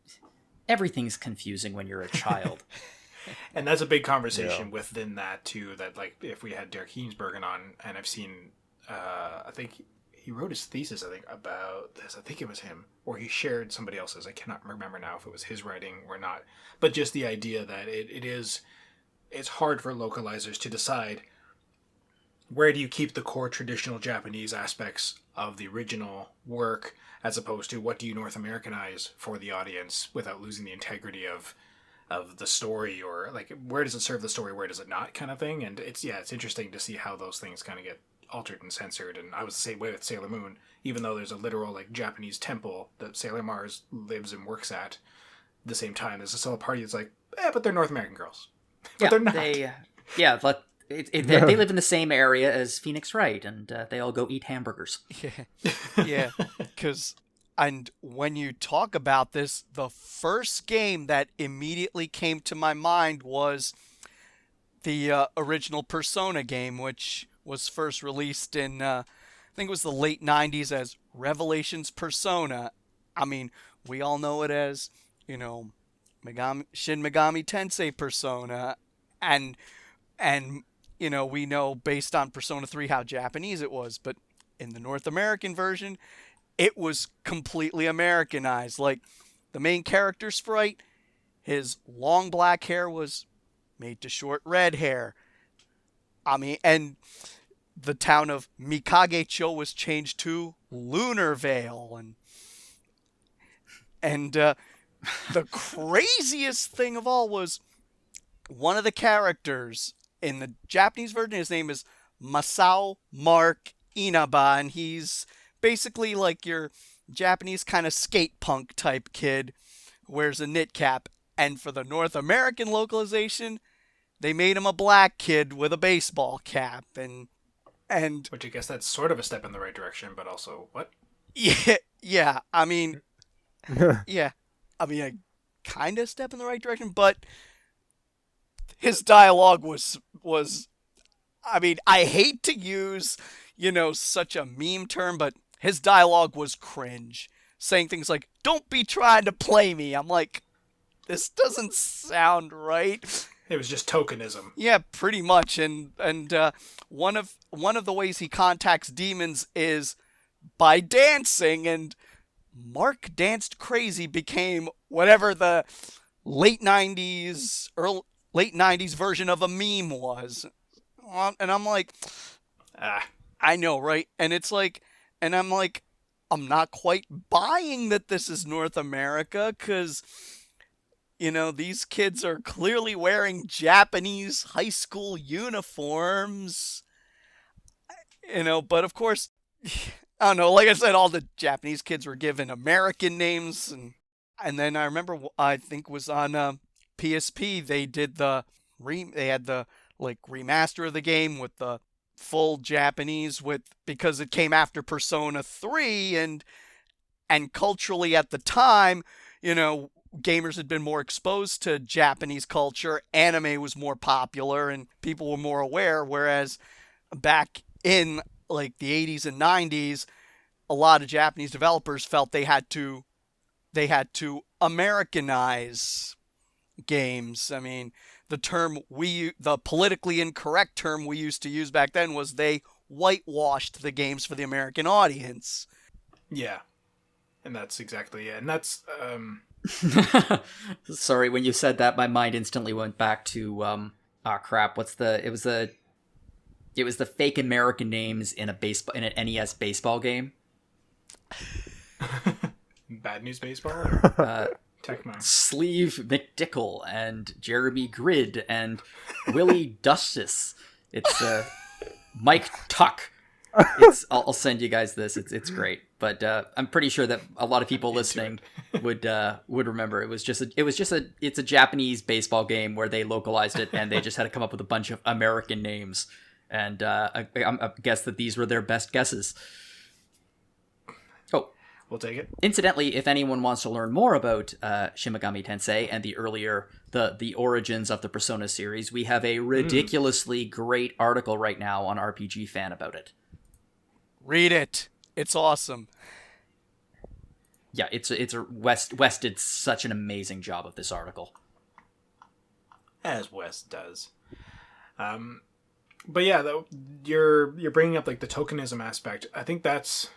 everything's confusing when you're a child. And that's a big conversation within that too, that like if we had Derek Heemsbergen on, and I've seen I think he wrote his thesis, I think, about this. I think it was him, or he shared somebody else's. I cannot remember now if it was his writing or not. But just the idea that it's hard for localizers to decide where do you keep the core traditional Japanese aspects of the original work as opposed to what do you North Americanize for the audience without losing the integrity of the story, or like where does it serve the story, where does it not, kind of thing. And it's interesting to see how those things kind of get altered and censored. And I was the same way with Sailor Moon, even though there's a literal like Japanese temple that Sailor Mars lives and works at the same time, there's still a party that's like, but they're North American girls. But they're not. They live in the same area as Phoenix Wright, and they all go eat hamburgers. Yeah, because and when you talk about this, the first game that immediately came to my mind was the original Persona game, which was first released in, I think it was the late 90s as Revelations Persona. I mean, we all know it as, Shin Megami Tensei Persona, and we know based on Persona 3 how Japanese it was, but in the North American version, it was completely Americanized. Like, the main character sprite, his long black hair was made to short red hair. I mean, and the town of Mikagecho was changed to Lunar Vale, and the craziest thing of all was one of the characters in the Japanese version, his name is Masao Mark Inaba, and he's basically like your Japanese kind of skate punk type kid who wears a knit cap. And for the North American localization, they made him a black kid with a baseball cap, and which I guess that's sort of a step in the right direction, but also what? Yeah. I mean, a kind of step in the right direction, but his dialogue was. I mean, I hate to use such a meme term, but his dialogue was cringe, saying things like, "Don't be trying to play me." I'm like, this doesn't sound right. It was just tokenism. Yeah, pretty much. And one of the ways he contacts demons is by dancing, and Mark Danced Crazy became whatever the late 90s version of a meme was. And I'm like, I know, right? And it's like, and I'm like, I'm not quite buying that this is North America, because these kids are clearly wearing Japanese high school uniforms. But of course, I don't know, like I said, all the Japanese kids were given American names. And then I remember, I think was on PSP, they did they had the remaster of the game with the full Japanese because it came after Persona 3, and culturally at the time, gamers had been more exposed to Japanese culture, anime was more popular, and people were more aware, whereas back in the 80s and 90s, a lot of Japanese developers felt they had to Americanize games. I mean, the politically incorrect term we used to use back then was they whitewashed the games for the American audience. Yeah. And that's exactly it. And that's Sorry, when you said that, my mind instantly went back to it was the fake American names in an NES baseball game. Bad News Baseball? Tecmo. Sleeve McDickle and Jeremy Grid and Willie Dustis. It's Mike Tuck. I'll send you guys this. It's great, but I'm pretty sure that a lot of people listening would remember. It's a Japanese baseball game where they localized it and they just had to come up with a bunch of American names, and I guess that these were their best guesses. Oh, we'll take it. Incidentally, if anyone wants to learn more about Shin Megami Tensei and the origins of the Persona series, we have a ridiculously great article right now on RPGFan about it. Read it. It's awesome. Yeah, West did such an amazing job of this article. As West does. But yeah, though, you're bringing up like the tokenism aspect. I think that's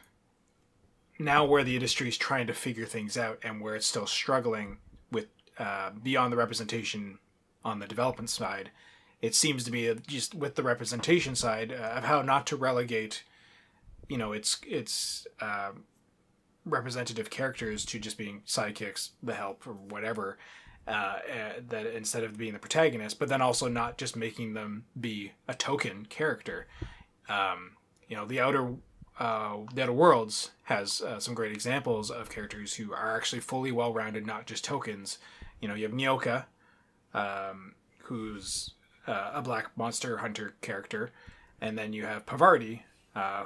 now where the industry is trying to figure things out, and where it's still struggling with beyond the representation on the development side. It seems to be just with the representation side of how not to relegate, its representative characters to just being sidekicks, the help, or whatever. That instead of being the protagonist, but then also not just making them be a token character. The Outer Worlds has some great examples of characters who are actually fully well-rounded, not just tokens. You have Nyoka, who's a black monster hunter character, and then you have Pavarti,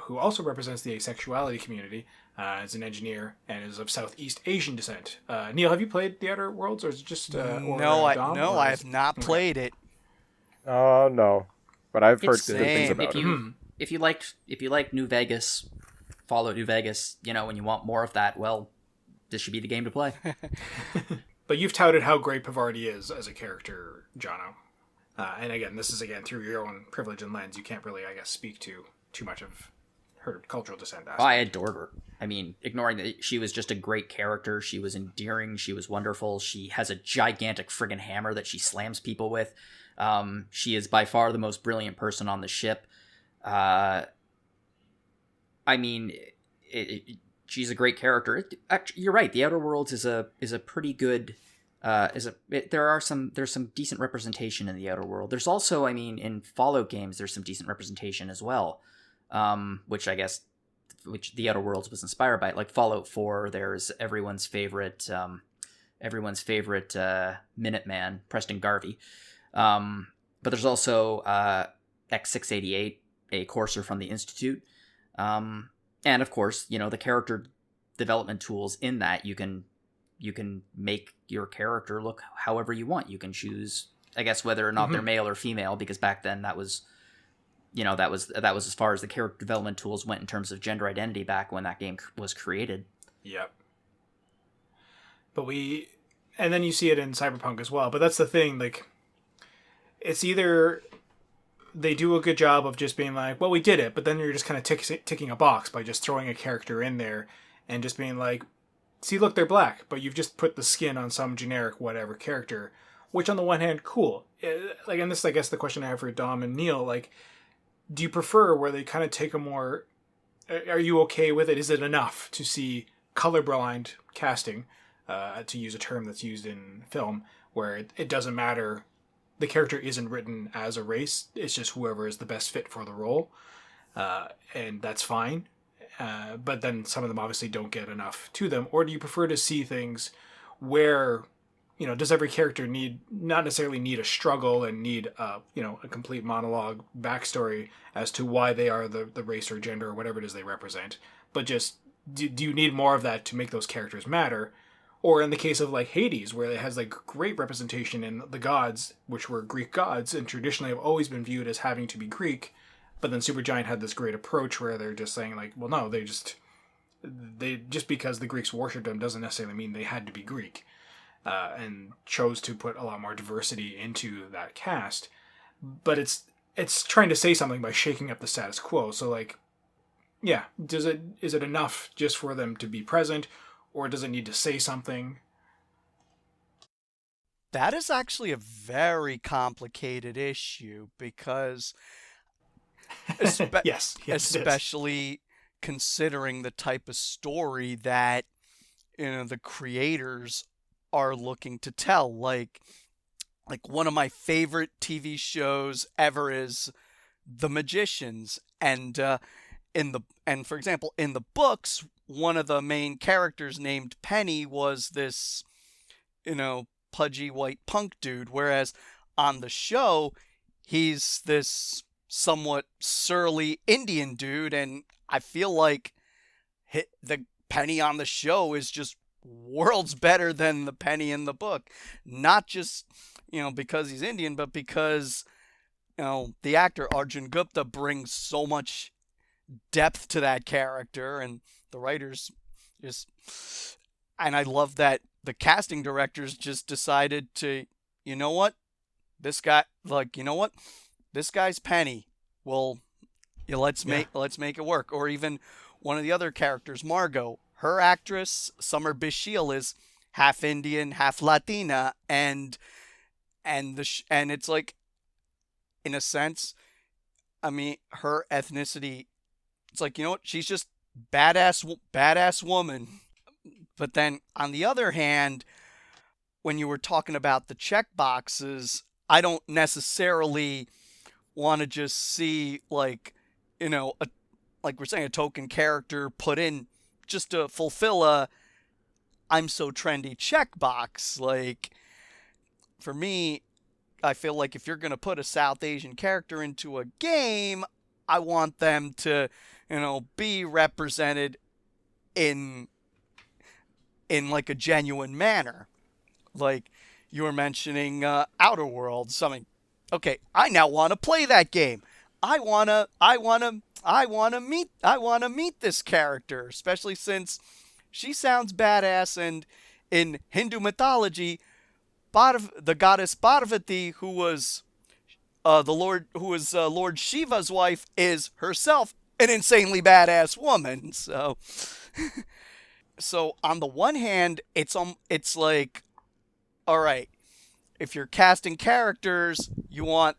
who also represents the asexuality community, as an engineer and is of Southeast Asian descent. Neal, have you played The Outer Worlds, or is it just I have not played it. No, but I've heard good same. things about it. If you like New Vegas, Fallout New Vegas, and you want more of that, well, this should be the game to play. But you've touted how great Pavarti is as a character, Jono. And again, this is through your own privilege and lens. You can't really, I guess, speak to too much of her cultural descent aspect. Oh, I adored her. I mean, ignoring that she was just a great character. She was endearing. She was wonderful. She has a gigantic friggin' hammer that she slams people with. She is by far the most brilliant person on the ship. I mean, she's a great character. Actually, you're right. The Outer Worlds is a pretty good. There's some decent representation in the Outer World. There's also, in Fallout games, there's some decent representation as well. Which the Outer Worlds was inspired by. Like Fallout 4, there's everyone's favorite Minuteman, Preston Garvey. But there's also X688, a courser from the Institute. And of course, the character development tools in that you can make your character look however you want. You can choose, I guess, whether or not they're male or female, because back then that was as far as the character development tools went in terms of gender identity back when that game was created. Yep. And then you see it in Cyberpunk as well. But that's the thing, like, it's either they do a good job of just being like, well, we did it, but then you're just kind of ticking a box by just throwing a character in there and just being like, see, look, they're black, but you've just put the skin on some generic whatever character, which on the one hand, cool. And this is, I guess, the question I have for Dom and Neal, like, do you prefer where they kind of take a more... Are you okay with it? Is it enough to see colorblind casting, to use a term that's used in film, where it doesn't matter, the character isn't written as a race, it's just whoever is the best fit for the role, and that's fine. But then some of them obviously don't get enough to them. Or do you prefer to see things where... does every character not necessarily need a struggle and need a complete monologue backstory as to why they are the race or gender or whatever it is they represent, but just do you need more of that to make those characters matter? Or in the case of like Hades, where it has like great representation in the gods, which were Greek gods and traditionally have always been viewed as having to be Greek, but then Supergiant had this great approach where they're just saying like, well, no, they just because the Greeks worshipped them doesn't necessarily mean they had to be Greek. And chose to put a lot more diversity into that cast. But it's trying to say something by shaking up the status quo. So like, yeah, is it enough just for them to be present, or does it need to say something? That is actually a very complicated issue, because yes, especially considering the type of story that the creators are looking to tell. Like one of my favorite TV shows ever is The Magicians, and for example, in the books, one of the main characters named Penny was this pudgy white punk dude, whereas on the show he's this somewhat surly Indian dude, and I feel like the Penny on the show is just worlds better than the Penny in the book. Not just, because he's Indian, but because, the actor Arjun Gupta brings so much depth to that character, and the writers and I love that the casting directors just decided to, this guy's Penny. Well, Yeah, let's make it work. Or even one of the other characters, Margot, her actress Summer Bishil is half Indian, half Latina, and it's like, in a sense, I mean, her ethnicity, it's like, you know what, she's just badass woman. But then on the other hand, when you were talking about the check boxes, I don't necessarily want to just see, like, you know, like we're saying, a token character put in just to fulfill a I'm so trendy checkbox. Like, for me, I feel like if you're going to put a South Asian character into a game, I want them to, you know, be represented in like a genuine manner. Like you were mentioning Outer Worlds, something. Okay, I now want to play that game. I wanna meet this character, especially since she sounds badass. And in Hindu mythology, the goddess Parvati, who was Lord Shiva's wife, is herself an insanely badass woman. So, so on the one hand, it's like, all right, if you're casting characters, you want,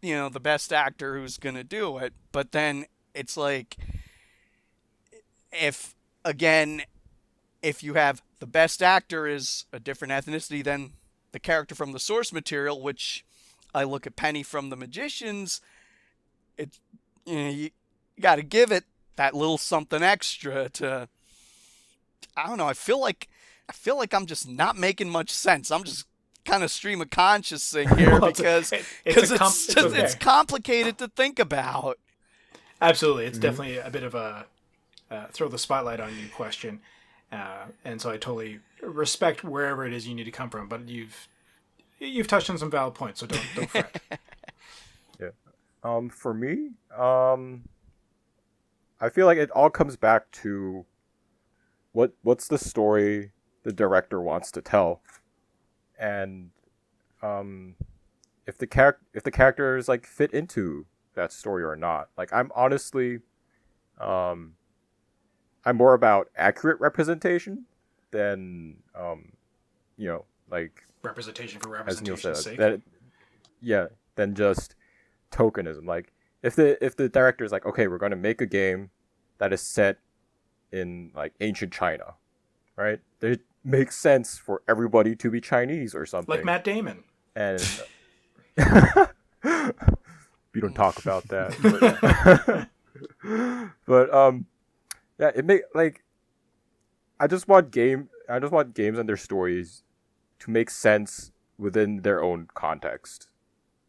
you know, the best actor who's going to do it. But then it's like, if you have the best actor is a different ethnicity than the character from the source material, which I look at Penny from The Magicians, it's, you know, you got to give it that little something extra to, I don't know, I feel like I'm just not making much sense. I'm just kind of stream of consciousing here because it's complicated to think about. Absolutely. It's definitely a bit of a throw the spotlight on you question. And so I totally respect wherever it is you need to come from, but you've touched on some valid points, so don't fret. Yeah. For me, I feel like it all comes back to what's the story the director wants to tell, and if the characters like fit into that story or not. Like, I'm honestly, I'm more about accurate representation than you know, like representation for as Neal said, representation's sake. Than just tokenism. Like, if the director is like, okay, we're going to make a game that is set in like ancient China, right? It makes sense for everybody to be Chinese or something. Like Matt Damon. And we don't talk about that. But yeah, it make like I just want games and their stories to make sense within their own context.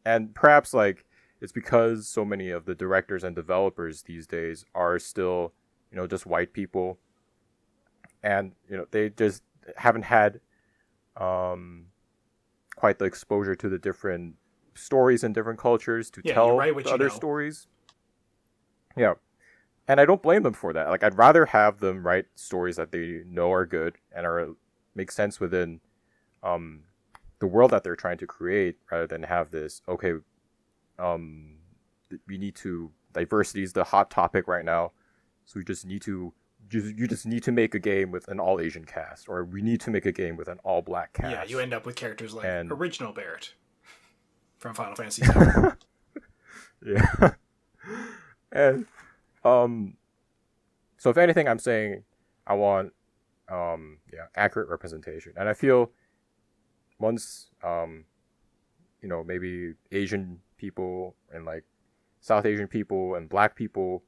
And perhaps like it's because so many of the directors and developers these days are still, you know, just white people, and you know, they just haven't had quite the exposure to the different stories and different cultures to tell the other stories. Yeah. And I don't blame them for that. Like, I'd rather have them write stories that they know are good and make sense within the world that they're trying to create, rather than have this, okay, we need to, diversity is the hot topic right now, so we just need to, you just need to make a game with an all Asian cast, or we need to make a game with an all black cast. Yeah, you end up with characters like Original Barrett from Final Fantasy VII. Yeah. And so if anything, I'm saying I want accurate representation. And I feel once you know, maybe Asian people and like South Asian people and black people,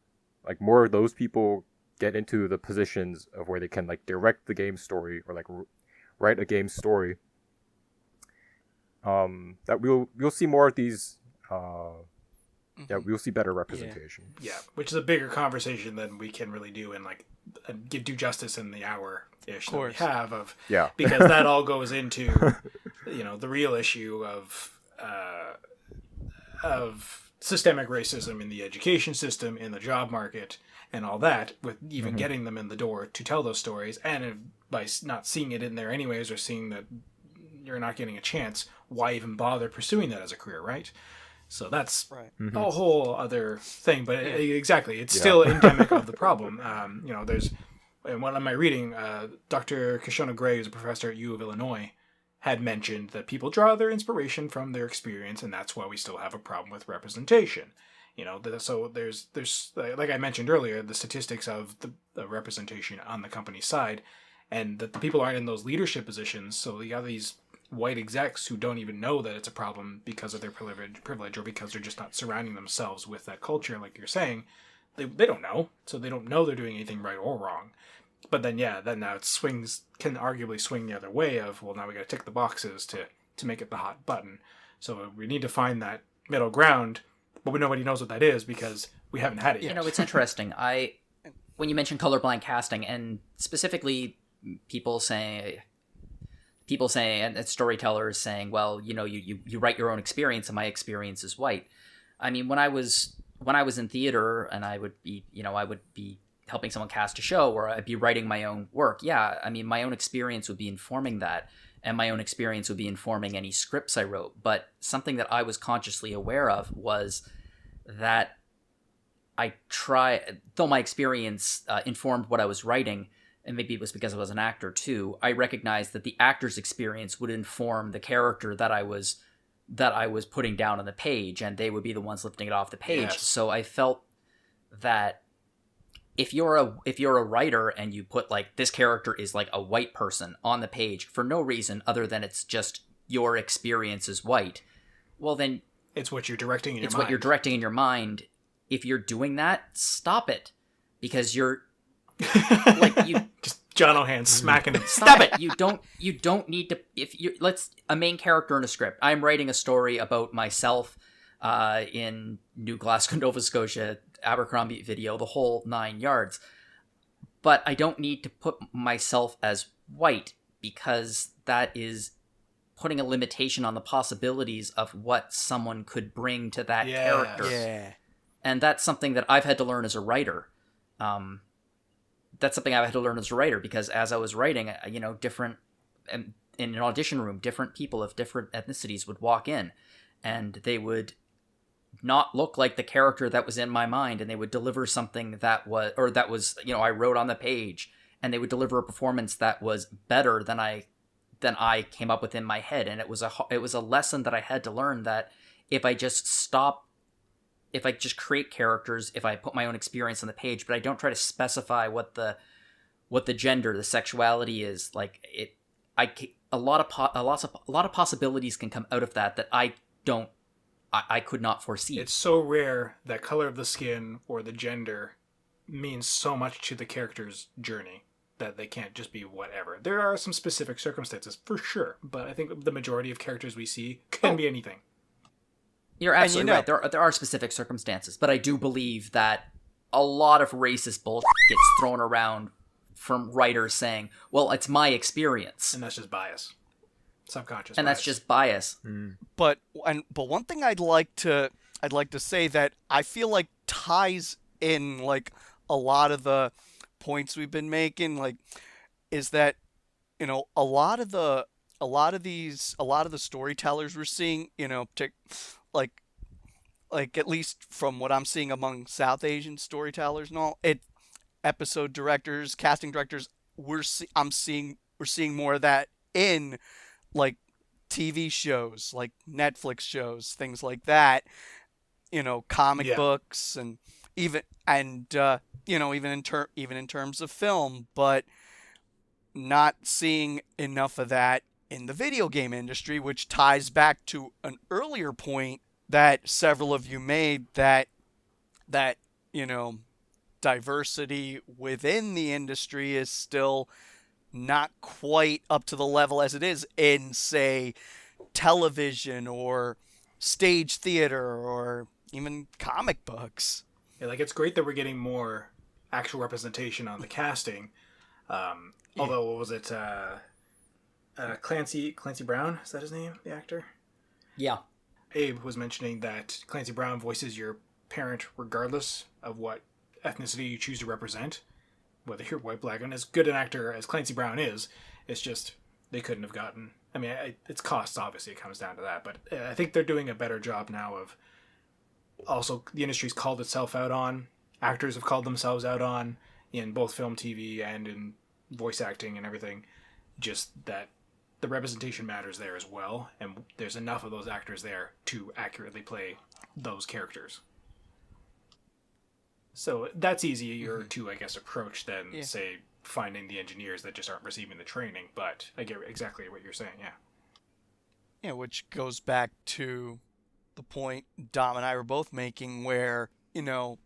like more of those people get into the positions of where they can like direct the game story or like write a game story, that we'll see more of these yeah, we'll see better representation. Yeah, which is a bigger conversation than we can really do and like do justice in the hour-ish that we have of, because that all goes into, you know, the real issue of systemic racism in the education system, in the job market, and all that, with even getting them in the door to tell those stories, and by not seeing it in there anyways, or seeing that you're not getting a chance, why even bother pursuing that as a career, right? So that's Right. a whole other thing. But exactly, it's still endemic of the problem. There's in one of my reading, Dr. Kishona Gray, who's a professor at U of Illinois, had mentioned that people draw their inspiration from their experience, and that's why we still have a problem with representation. So there's like I mentioned earlier, the statistics of the representation on the company side, and that the people aren't in those leadership positions. So you have these white execs who don't even know that it's a problem because of their privilege or because they're just not surrounding themselves with that culture, like you're saying. They don't know, so they don't know they're doing anything right or wrong. But then now it can arguably swing the other way of, well, now we got to tick the boxes to make it the hot button. So we need to find that middle ground, but nobody knows what that is because we haven't had it yet. It's interesting. When you mention colorblind casting, and specifically people saying, and storytellers saying, well, you write your own experience, and my experience is white. I mean, when I was in theater, and I would be helping someone cast a show, or I'd be writing my own work. Yeah, I mean, my own experience would be informing that, and my own experience would be informing any scripts I wrote. But something that I was consciously aware of was that though my experience informed what I was writing, and maybe it was because I was an actor too, I recognized that the actor's experience would inform the character that I was putting down on the page, and they would be the ones lifting it off the page. Yes. So I felt that if you're a writer and you put like this character is like a white person on the page for no reason other than it's just your experience is white, well then it's what you're directing in your mind. It's what you're directing in your mind. If you're doing that, stop it, because you're like you just Jono hands smacking him. Stop it! You don't need to. Let's a main character in a script. I'm writing a story about myself in New Glasgow, Nova Scotia, Abercrombie video, the whole 9 yards. But I don't need to put myself as white, because that is putting a limitation on the possibilities of what someone could bring to that character. Yeah. And that's something that I've had to learn as a writer. That's something I've had to learn as a writer, because as I was writing, different in an audition room, different people of different ethnicities would walk in, and they would not look like the character that was in my mind, and they would deliver something that was I wrote on the page, and they would deliver a performance that was better than I came up with in my head. And it was a lesson that I had to learn, that if I just create characters, if I put my own experience on the page, but I don't try to specify what the gender, the sexuality is, a lot of possibilities can come out of that I could not foresee. It's so rare that color of the skin or the gender means so much to the character's journey that they can't just be whatever. There are some specific circumstances for sure, but I think the majority of characters we see can be anything. You're absolutely right. There are specific circumstances, but I do believe that a lot of racist bullshit gets thrown around from writers saying, well, it's my experience. And that's just bias. Subconscious and bias. That's just bias. But one thing I'd like to say that I feel like ties in like a lot of the points we've been making, like, is that a lot of the storytellers we're seeing, like at least from what I'm seeing among South Asian storytellers and all, episode directors, casting directors, we're seeing more of that in like TV shows, like Netflix shows, things like that, comic books, and even in terms of film, but not seeing enough of that in the video game industry, which ties back to an earlier point that several of you made, that diversity within the industry is still not quite up to the level as it is in, say, television or stage theater or even comic books. Yeah, like, it's great that we're getting more actual representation on the casting. Although, what was it? Clancy Brown, is that his name, the actor? Yeah. Abe was mentioning that Clancy Brown voices your parent regardless of what ethnicity you choose to represent, whether you're white, black, and as good an actor as Clancy Brown is, it's just they couldn't have gotten. I mean, it's costs, obviously, it comes down to that, but I think they're doing a better job now of also the industry's called itself out on. Actors have called themselves out on in both film, TV, and in voice acting and everything. Just that the representation matters there as well, and there's enough of those actors there to accurately play those characters. So that's easier to, I guess, approach than, say, finding the engineers that just aren't receiving the training. But I get exactly what you're saying, yeah. Yeah, which goes back to the point Dom and I were both making where, you know,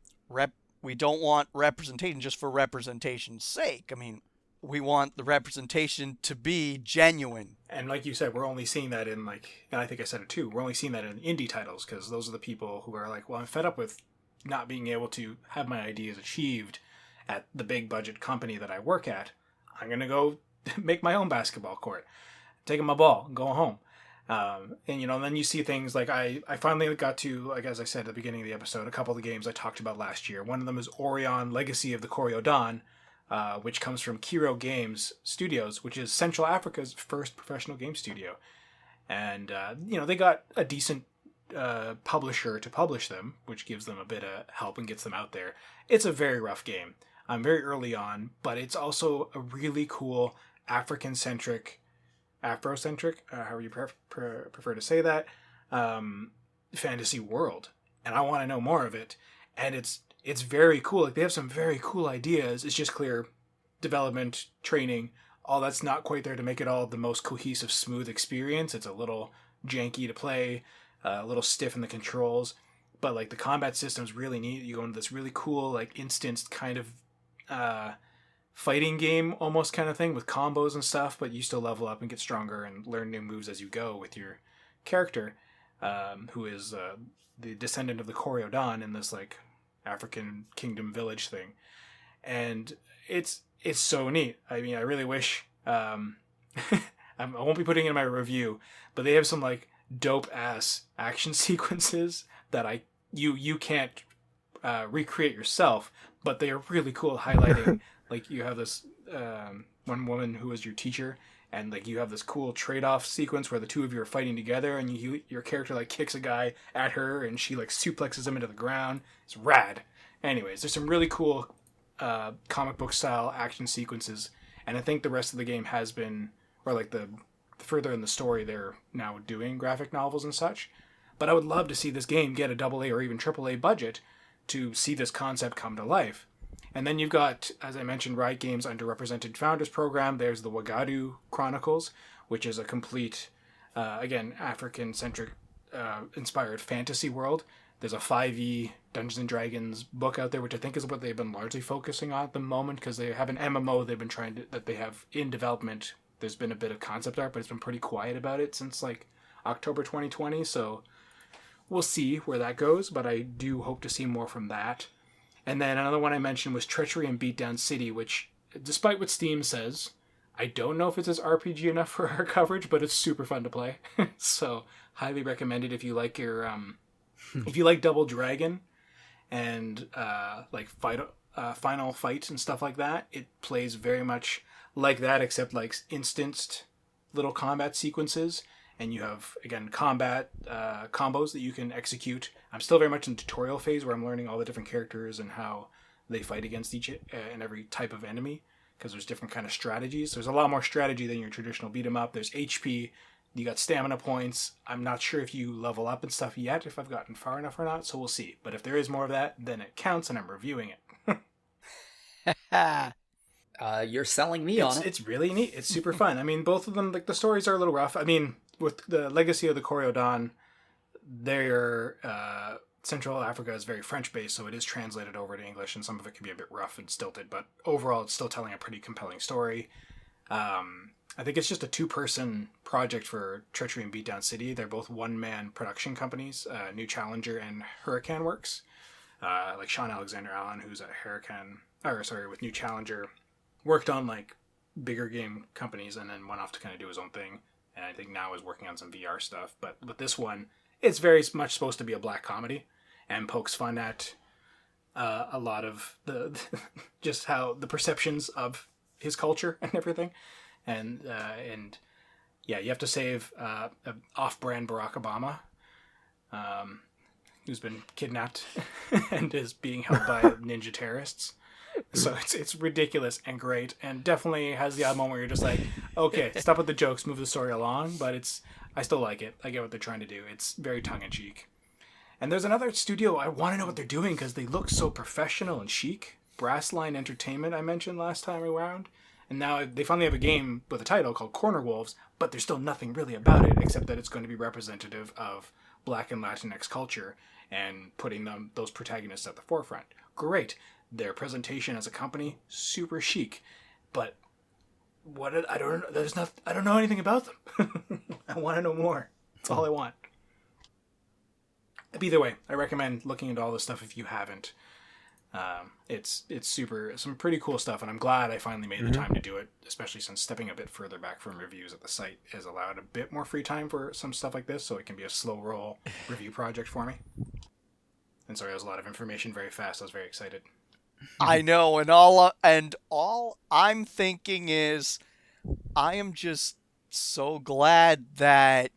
we don't want representation just for representation's sake. I mean, we want the representation to be genuine. And like you said, we're only seeing that in, like, and I think I said it too, we're only seeing that in indie titles, because those are the people who are like, well, I'm fed up with not being able to have my ideas achieved at the big budget company that I work at. I'm going to go make my own basketball court, taking my ball, and going home. And, you know, then you see things like I finally got to, like, as I said at the beginning of the episode, a couple of the games I talked about last year. One of them is Aurion, Legacy of the Kori-Odan, which comes from Kiro Games Studios, which is Central Africa's first professional game studio. And, you know, they got a decent publisher to publish them, which gives them a bit of help and gets them out there. It's a very rough game. I'm very early on, but it's also a really cool Afrocentric, however you prefer to say that, fantasy world. And I want to know more of it. And it's very cool. Like, they have some very cool ideas. It's just clear development, training, all that's not quite there to make it all the most cohesive, smooth experience. It's a little janky to play, a little stiff in the controls, but like the combat system's really neat. You go into this really cool, like, instanced kind of fighting game almost kind of thing with combos and stuff, but you still level up and get stronger and learn new moves as you go with your character, who is the descendant of the Kori-Odan in this, like, African kingdom village thing. And it's so neat. I mean, I really wish I won't be putting it in my review, but they have some, like, dope ass action sequences that you can't recreate yourself, but they are really cool, highlighting like, you have this one woman who is your teacher, and like you have this cool trade-off sequence where the two of you are fighting together, and your character like kicks a guy at her, and she like suplexes him into the ground. It's rad. Anyways, there's some really cool comic book style action sequences, and I think the rest of the game has been, or like the further in the story, they're now doing graphic novels and such. But I would love to see this game get a AA or even AAA budget to see this concept come to life. And then you've got, as I mentioned, Riot Games' Underrepresented Founders Program. There's the Wagadu Chronicles, which is a complete, again, African-centric inspired fantasy world. There's a 5e Dungeons & Dragons book out there, which I think is what they've been largely focusing on at the moment, because they have an MMO that they have in development. There's been a bit of concept art, but it's been pretty quiet about it since like October 2020, so we'll see where that goes, but I do hope to see more from that. And then another one I mentioned was Treachery and Beatdown City, which, despite what Steam says, I don't know if it's as RPG enough for our coverage, but it's super fun to play. So, highly recommended if you like your, if you like Double Dragon and like Final Fight and stuff like that. It plays very much like that, except like instanced little combat sequences. And you have, again, combat combos that you can execute. I'm still very much in the tutorial phase where I'm learning all the different characters and how they fight against each and every type of enemy, because there's different kind of strategies. There's a lot more strategy than your traditional beat 'em up. There's HP, you got stamina points. I'm not sure if you level up and stuff yet, if I've gotten far enough or not, so we'll see. But if there is more of that, then it counts and I'm reviewing it. You're selling me on it. It's really neat. It's super fun. I mean, both of them, like, the stories are a little rough. I mean, with the Legacy of the Kori-Odan, their Central Africa is very French-based, so it is translated over to English, and some of it can be a bit rough and stilted, but overall it's still telling a pretty compelling story. I think it's just a two-person project for Treachery and Beatdown City. They're both one-man production companies, New Challenger and Hurricane Works. Like Sean Alexander Allen, who's at with New Challenger, worked on like bigger game companies and then went off to kind of do his own thing. And I think now is working on some VR stuff. But with this one, it's very much supposed to be a black comedy and pokes fun at a lot of the just how the perceptions of his culture and everything. And yeah, you have to save off-brand Barack Obama. who's been kidnapped and is being held by ninja terrorists. So it's ridiculous and great, and definitely has the odd moment where you're just like, okay, stop with the jokes, move the story along, but I still like it. I get what they're trying to do. It's very tongue-in-cheek. And there's another studio, I want to know what they're doing because they look so professional and chic. Brassline Entertainment, I mentioned last time around. And now they finally have a game with a title called Corner Wolves, but there's still nothing really about it except that it's going to be representative of Black and Latinx culture and putting those protagonists at the forefront. Great. Their presentation as a company, super chic. But I don't know anything about them. I want to know more. That's all I want. Either way, I recommend looking into all this stuff if you haven't. It's some pretty cool stuff, and I'm glad I finally made the time to do it, especially since stepping a bit further back from reviews at the site has allowed a bit more free time for some stuff like this, so it can be a slow roll review project for me. And sorry, that was a lot of information very fast. I was very excited. I know, and all I'm thinking is, I am just so glad that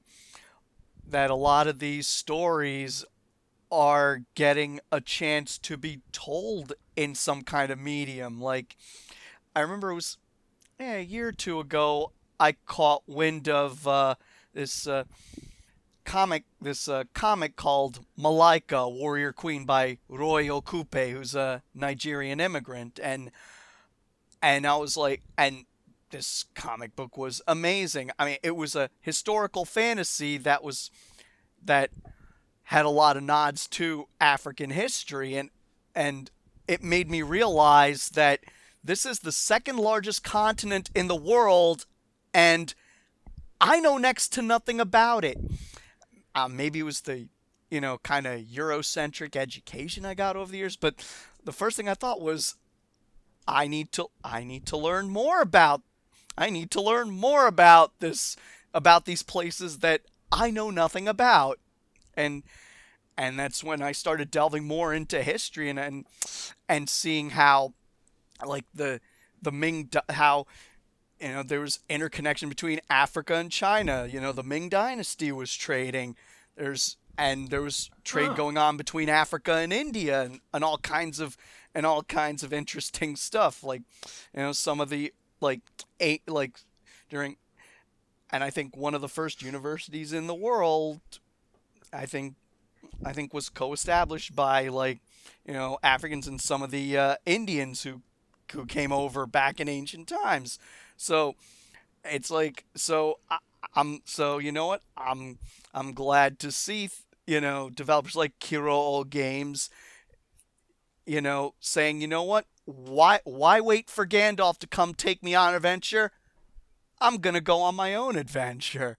a lot of these stories are getting a chance to be told in some kind of medium. Like, I remember it was a year or two ago, I caught wind of this comic called Malaika, Warrior Queen by Roy Okupe, who's a Nigerian immigrant, and I was like, and this comic book was amazing. I mean, it was a historical fantasy that had a lot of nods to African history, and it made me realize that this is the second largest continent in the world, and I know next to nothing about it. Maybe it was the, kind of Eurocentric education I got over the years, but the first thing I thought was, I need to learn more about this, about these places that I know nothing about. And that's when I started delving more into history and seeing how, like, the Ming, how, there was interconnection between Africa and China. The Ming Dynasty was trading. There was trade going on between Africa and India, and all kinds of interesting stuff. Like, some of the during, and I think one of the first universities in the world, I think was co-established by Africans and some of the Indians who came over back in ancient times. So it's like, I'm glad to see developers like Kiro Games saying, why wait for Gandalf to come take me on an adventure? I'm gonna go on my own adventure.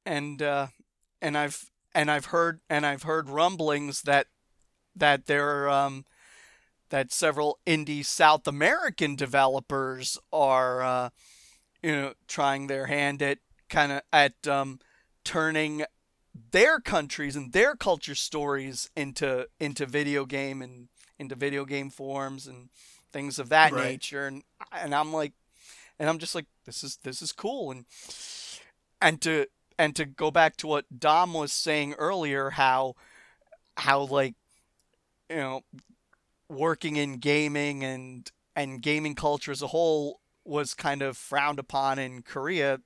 And I've heard rumblings that that several indie South American developers are trying their hand at turning their countries and their culture stories into video game forms and things of that nature, and I'm just like, this is cool, and to go back to what Dom was saying earlier, how working in gaming and gaming culture as a whole was kind of frowned upon in Korea.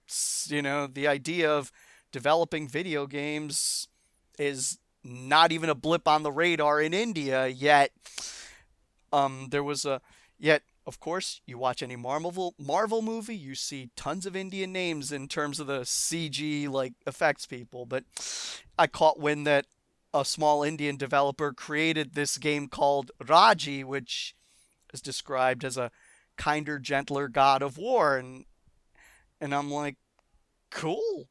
The idea of developing video games is not even a blip on the radar in India yet. Of course, you watch any Marvel movie, you see tons of Indian names in terms of the CG effects people. But I caught wind that a small Indian developer created this game called Raji, which is described as a kinder, gentler god of war, and I'm like, cool.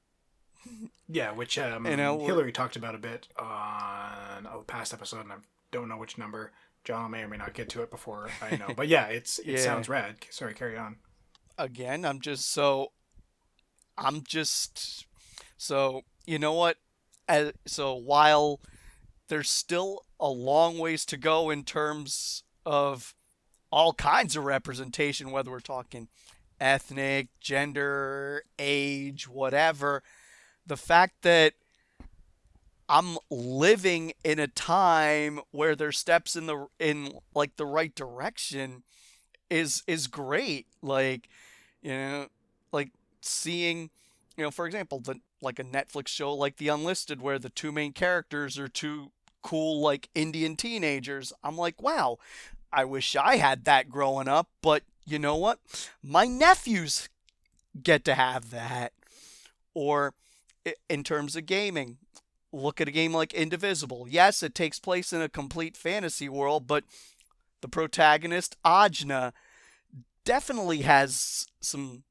Yeah, which Hillary talked about a bit on a past episode, and I don't know which number. Jono may or may not get to it before I know. But yeah, it sounds rad. Sorry, carry on. Again, so you know what? So while there's still a long ways to go in terms of all kinds of representation, whether we're talking ethnic, gender, age, whatever, the fact that I'm living in a time where their steps in like the right direction is great. Like, you know, like seeing, for example, like a Netflix show like The Unlisted, where the two main characters are two cool like Indian teenagers. I'm like, wow, I wish I had that growing up, but you know what? My nephews get to have that. Or in terms of gaming, look at a game like Indivisible. Yes, it takes place in a complete fantasy world, but the protagonist, Ajna, definitely has some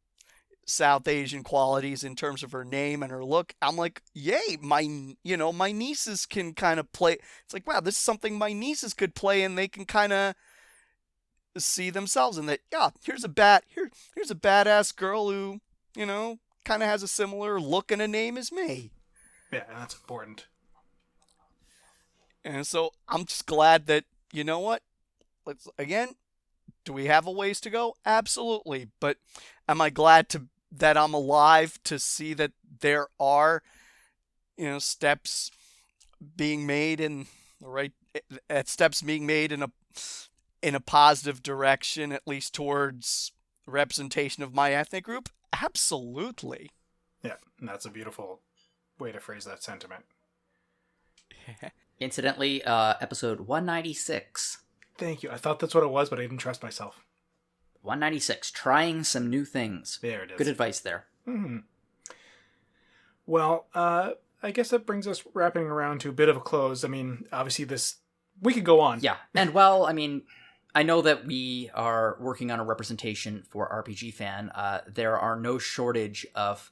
South Asian qualities in terms of her name and her look. I'm like, yay, my nieces can kind of play. It's like, wow, this is something my nieces could play, and they can kind of see themselves in that. Yeah, here's a badass girl who, kind of has a similar look and a name as me. Yeah, that's important. And so I'm just glad that, you know what? Do we have a ways to go? Absolutely. But am I glad that I'm alive to see that there are, steps being made in the right, steps being made in a positive direction, at least towards representation of my ethnic group? Absolutely. Yeah, and that's a beautiful way to phrase that sentiment. Incidentally, episode 196. Thank you. I thought that's what it was, but I didn't trust myself. 196, trying some new things. There it is. Good advice there. Mm-hmm. Well, I guess that brings us wrapping around to a bit of a close. I mean, obviously we could go on. Yeah, and well, I mean, I know that we are working on a representation for RPG Fan. There are no shortage of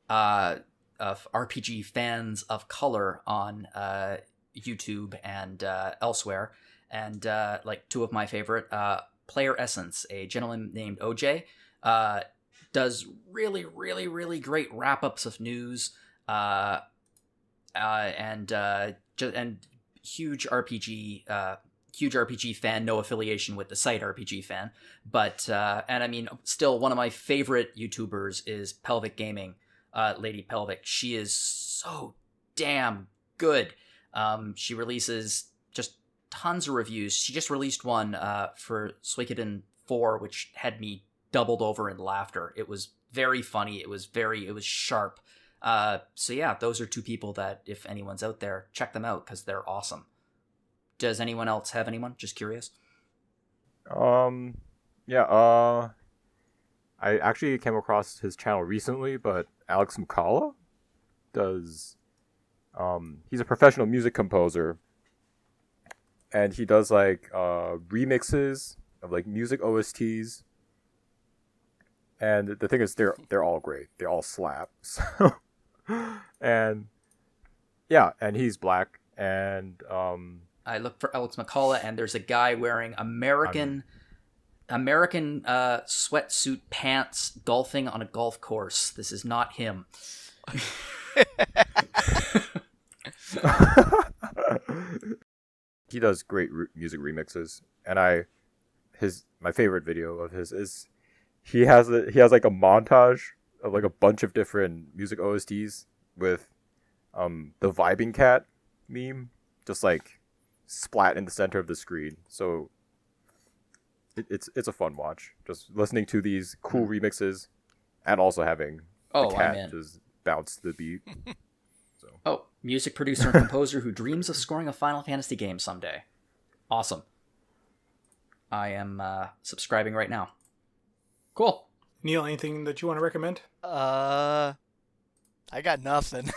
RPG fans of color on YouTube and elsewhere. And like two of my favorite, Player Essence, a gentleman named OJ, does really, really, really great wrap-ups of news and huge RPG fan, no affiliation with the site RPG Fan, but and I mean, still one of my favorite YouTubers is Pelvic Gaming, Lady Pelvic. She is so damn good. She releases just tons of reviews. She just released one for Suikoden 4, which had me doubled over in laughter. It was very funny. It was sharp. So yeah, those are two people that, if anyone's out there, check them out because they're awesome. Does anyone else have anyone? Just curious. Yeah, I actually came across his channel recently, but Alex McCullough does, he's a professional music composer, and he does like remixes of like music OSTs. And the thing is, they're all great. They all slap. So, and yeah, and he's black. And I looked for Alex McCullough, and there's a guy wearing American sweatsuit pants golfing on a golf course. This is not him. He does great music remixes, and my favorite video of his is he has like a montage of like a bunch of different music OSTs with the vibing cat meme just like splat in the center of the screen. So it's a fun watch, just listening to these cool remixes and also having the cat just bounce the beat. So. Oh, music producer and composer who dreams of scoring a Final Fantasy game someday. Awesome. I am subscribing right now. Cool. Neal, anything that you want to recommend? I got nothing.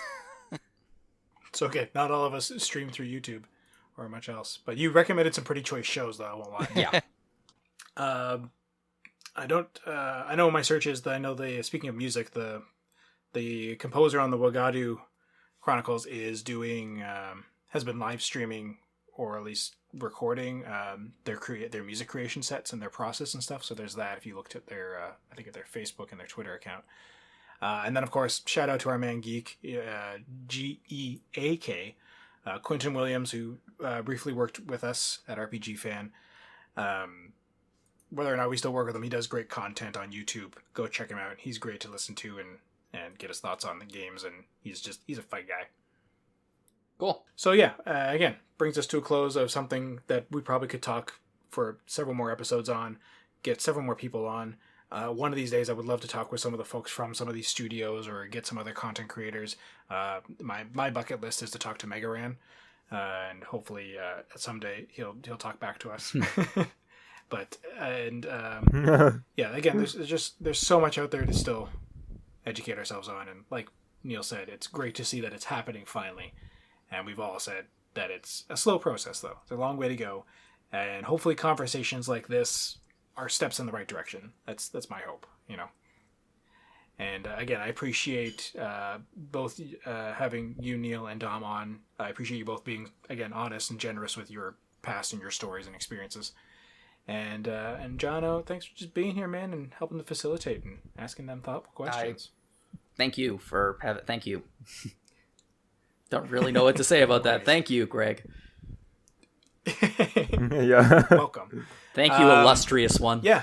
It's okay. Not all of us stream through YouTube or much else. But you recommended some pretty choice shows, though, I won't lie. Yeah. I know my search is that I know speaking of music, the composer on the Wagadu Chronicles is has been live streaming, or at least recording their music creation sets and their process and stuff. So there's that if you looked at their I think at their Facebook and their Twitter account. And then of course, shout out to our man Geek, GEAK, Quentin Williams, who briefly worked with us at RPG Fan. Whether or not we still work with him, he does great content on YouTube. Go check him out. He's great to listen to and get his thoughts on the games, and he's a fun guy. Cool. So yeah, again, brings us to a close of something that we probably could talk for several more episodes on, get several more people on. One of these days, I would love to talk with some of the folks from some of these studios or get some other content creators. My bucket list is to talk to Megaran, and hopefully someday he'll talk back to us. But yeah, again, there's so much out there to still educate ourselves on, and like Neal said, it's great to see that it's happening finally. And we've all said that it's a slow process, though. It's a long way to go, and hopefully conversations like this are steps in the right direction. That's my hope, you know. And again, I appreciate both having you, Neal, and Dom on. I appreciate you both being, again, honest and generous with your past and your stories and experiences. And Jono, thanks for just being here, man, and helping to facilitate and asking them thoughtful questions. Thank you for having. Thank you. Don't really know what to say about that. Thank you, Greg. Yeah. Welcome. Thank you, illustrious one. Yeah.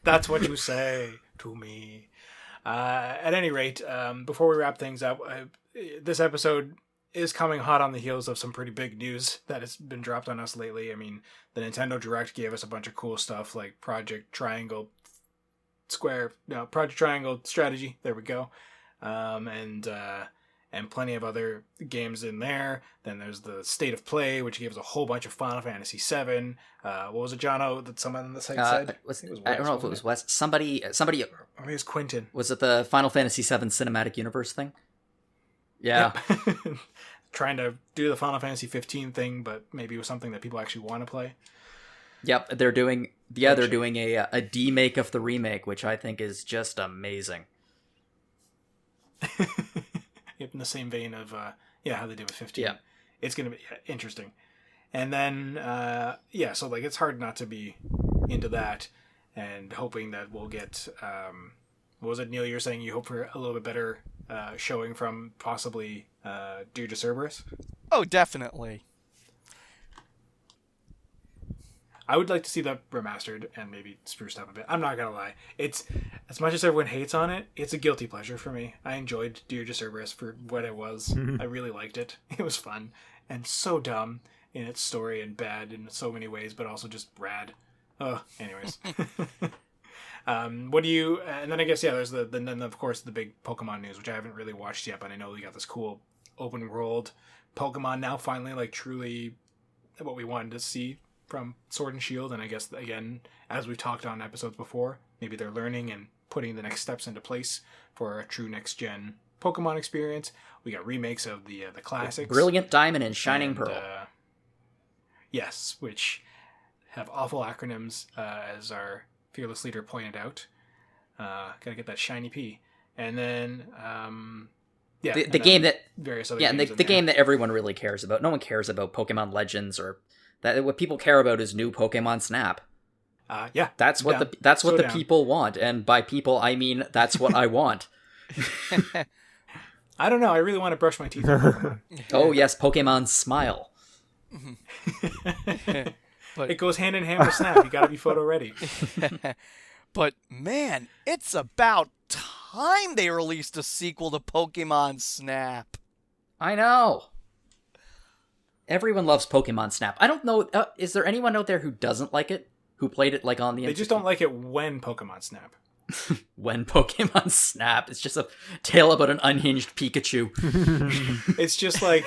That's what you say to me. At any rate, before we wrap things up, this episode is coming hot on the heels of some pretty big news that has been dropped on us lately. I mean, the Nintendo Direct gave us a bunch of cool stuff like Project Triangle Strategy. There we go. And plenty of other games in there. Then there's the State of Play, which gives a whole bunch of Final Fantasy VII. What was it, Jono, that someone on the site said? I don't know if it was Wes. Somebody. Or maybe it was Quentin. Was it the Final Fantasy VII Cinematic Universe thing? Yeah. Yep. Trying to do the Final Fantasy 15 thing, but maybe it was something that people actually want to play. Yep, they're doing a demake of the remake, which I think is just amazing. In the same vein of how they did with 15. Yeah. It's going to be interesting. And then so like it's hard not to be into that and hoping that we'll get what was it, Neal, you're saying you hope for a little bit better showing from possibly Dear to Cerberus? Oh, definitely. I would like to see that remastered and maybe spruced up a bit. I'm not gonna lie. It's, as much as everyone hates on it, it's a guilty pleasure for me. I enjoyed Dear to Cerberus for what it was. I really liked it. It was fun and so dumb in its story and bad in so many ways, but also just rad. Anyways. What do you? And then I guess there's then of course the big Pokemon news, which I haven't really watched yet, but I know we got this cool open world Pokemon now finally, like truly what we wanted to see from Sword and Shield. And I guess again, as we've talked on episodes before, maybe they're learning and putting the next steps into place for a true next gen Pokemon experience. We got remakes of the classics, Brilliant Diamond and Shining Pearl. Yes, which have awful acronyms, as our fearless leader pointed out. Gotta get that shiny P. And then the game that various other and games the game that everyone really cares about. No one cares about Pokemon Legends, or that. What people care about is new Pokemon Snap. That's what the people want, and by people I mean that's what I want. I don't know. I really want to brush my teeth. Oh yes, Pokemon Smile. But it goes hand in hand with Snap. You got to be photo ready. But man, it's about time they released a sequel to Pokemon Snap. I know. Everyone loves Pokemon Snap. I don't know. Is there anyone out there who doesn't like it? Who played it like on the? They just don't like it when Pokemon Snap. When Pokemon Snap, it's just a tale about an unhinged Pikachu. It's just like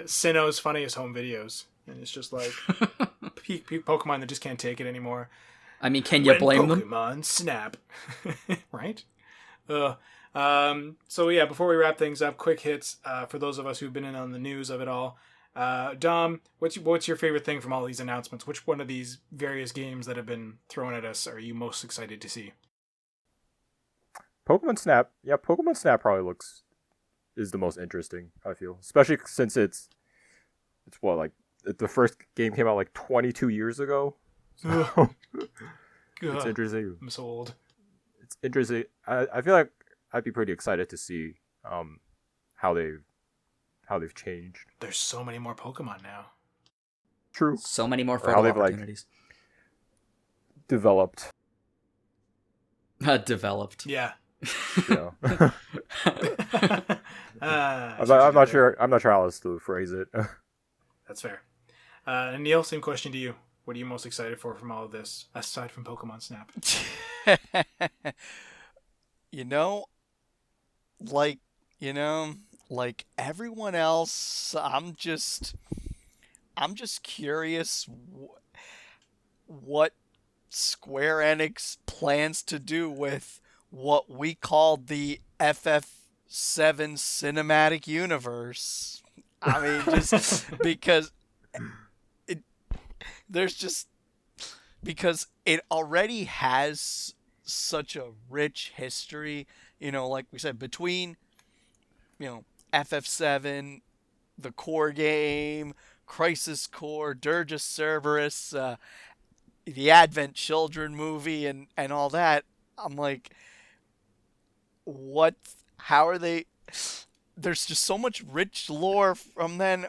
Sinnoh's funniest home videos, and it's just like Pokemon that just can't take it anymore. I mean, can you blame them? Pokemon Snap, right? So yeah, before we wrap things up, quick hits for those of us who've been in on the news of it all. Dom, what's your favorite thing from all these announcements? Which one of these various games that have been thrown at us are you most excited to see? Pokemon Snap. Yeah, Pokemon Snap probably is the most interesting, I feel. Especially since it's what, like, the first game came out like 22 years ago. So it's interesting. I'm so old. It's interesting. I feel like I'd be pretty excited to see how they've changed. There's so many more Pokemon now. True. So many more photo opportunities. Developed. Developed. Yeah. You know. I'm I'm not sure. I'm not sure how else to phrase it. That's fair. And Neal, same question to you. What are you most excited for from all of this, aside from Pokemon Snap? You know, like, like everyone else, I'm just curious what Square Enix plans to do with what we call the FF7 cinematic universe. I mean, just because because it already has such a rich history, like we said, between, FF7, the core game, Crisis Core, Dirge Cerberus, the Advent Children movie, and all that. I'm like, how are they? There's just so much rich lore from then.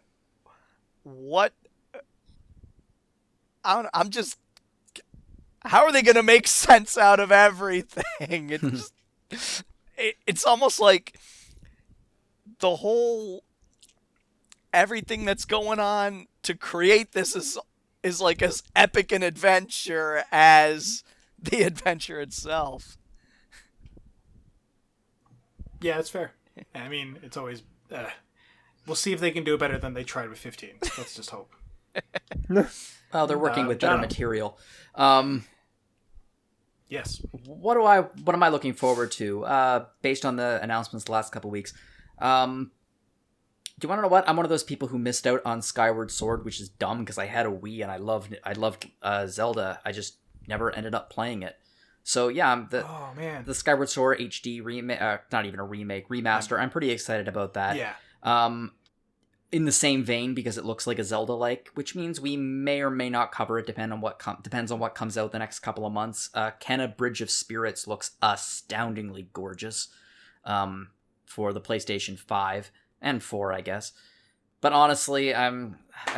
What? I'm just. How are they gonna make sense out of everything? It's almost like the whole everything that's going on to create this is like as epic an adventure as the adventure itself. Yeah, it's fair. I mean, it's always. We'll see if they can do it better than they tried with 15. Let's just hope. Well, they're working with better Jono. material. Yes. What am I looking forward to? Based on the announcements the last couple weeks. Do you want to know what? I'm one of those people who missed out on Skyward Sword, which is dumb because I had a Wii and I loved Zelda. I just never ended up playing it. So yeah, the Skyward Sword HD remake, not even a remake, remaster. I'm pretty excited about that. Yeah. In the same vein, because it looks like a Zelda-like, which means we may or may not cover it, depends on what comes out the next couple of months. Kenna Bridge of Spirits looks astoundingly gorgeous for the PlayStation 5 and 4, I guess. But honestly, I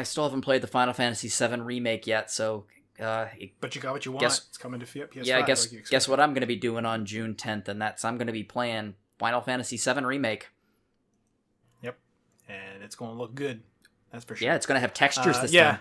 still haven't played the Final Fantasy VII Remake yet, so... but you got what you want. It's coming to PS5. Yeah, guess what I'm going to be doing on June 10th, and I'm going to be playing Final Fantasy VII Remake. And it's going to look good. That's for sure. Yeah, it's going to have textures this time.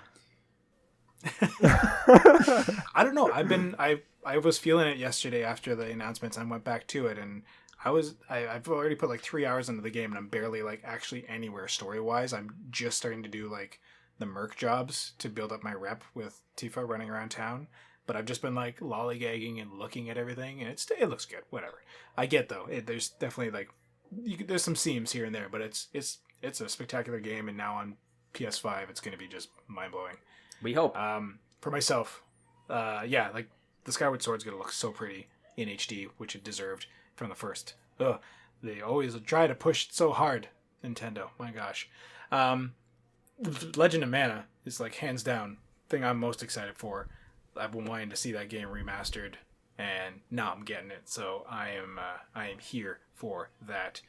I don't know. I was feeling it yesterday after the announcements. I went back to it, and I've already put like 3 hours into the game, and I'm barely like actually anywhere story wise. I'm just starting to do like the merc jobs to build up my rep with Tifa running around town. But I've just been like lollygagging and looking at everything, and it looks good. Whatever. I get though. There's definitely like there's some seams here and there, but it's a spectacular game, and now on PS5, it's going to be just mind-blowing. We hope. For myself, like the Skyward Sword's going to look so pretty in HD, which it deserved from the first. They always try to push it so hard, Nintendo. My gosh. Legend of Mana is like hands down thing I'm most excited for. I've been wanting to see that game remastered, and now I'm getting it. So I am here for that.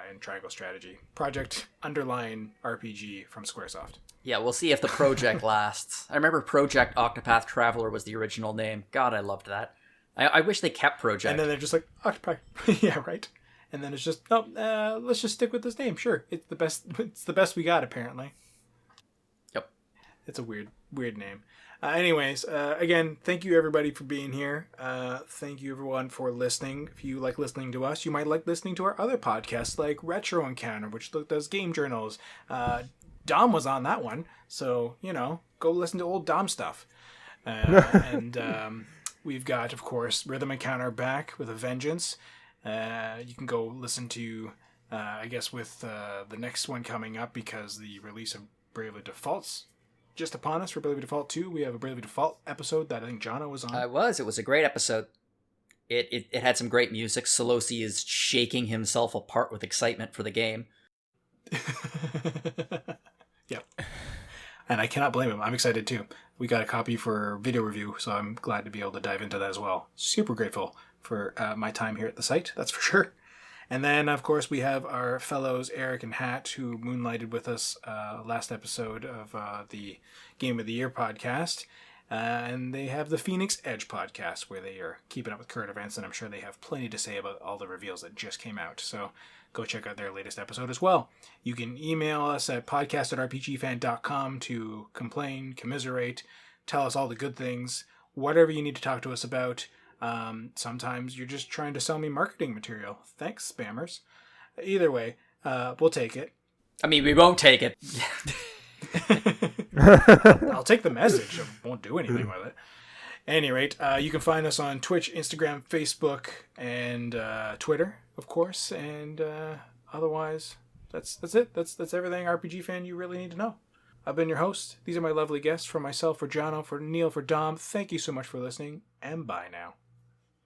And Triangle Strategy Project underline RPG from Squaresoft. Yeah, we'll see if the project lasts. I remember Project Octopath Traveler was the original name. God, I loved that. I wish they kept Project. And then they're just like Octopath. Yeah, right. And then it's just let's just stick with this name. Sure, it's the best. It's the best we got apparently. Yep. It's a weird name. Anyways, again, thank you everybody for being here. Thank you everyone for listening. If you like listening to us, you might like listening to our other podcasts like Retro Encounter, which does game journals. Dom was on that one, so, go listen to old Dom stuff. And we've got, of course, Rhythm Encounter back with a vengeance. You can go listen to, I guess, with the next one coming up, because the release of Bravely Default's just upon us for Bravely Default 2. We have a Bravely Default episode that I think Jono was on. It was a great episode. It had some great music. Solosi is shaking himself apart with excitement for the game. Yep. And I cannot blame him. I'm excited too. We got a copy for video review, so I'm glad to be able to dive into that as well. Super grateful for my time here at the site, that's for sure. And then, of course, we have our fellows Eric and Hat, who moonlighted with us last episode of the Game of the Year podcast. And they have the Phoenix Edge podcast, where they are keeping up with current events, and I'm sure they have plenty to say about all the reveals that just came out. So go check out their latest episode as well. You can email us at podcast@rpgfan.com to complain, commiserate, tell us all the good things, whatever you need to talk to us about. Sometimes you're just trying to sell me marketing material. Thanks, spammers. Either way, we'll take it. I mean, we won't take it. I'll take the message. I won't do anything with it. At any rate, you can find us on Twitch, Instagram, Facebook, and Twitter, of course. And otherwise, that's it. That's everything RPG fan you really need to know. I've been your host. These are my lovely guests. For myself, for Jono, for Neal, for Dom. Thank you so much for listening, and bye now.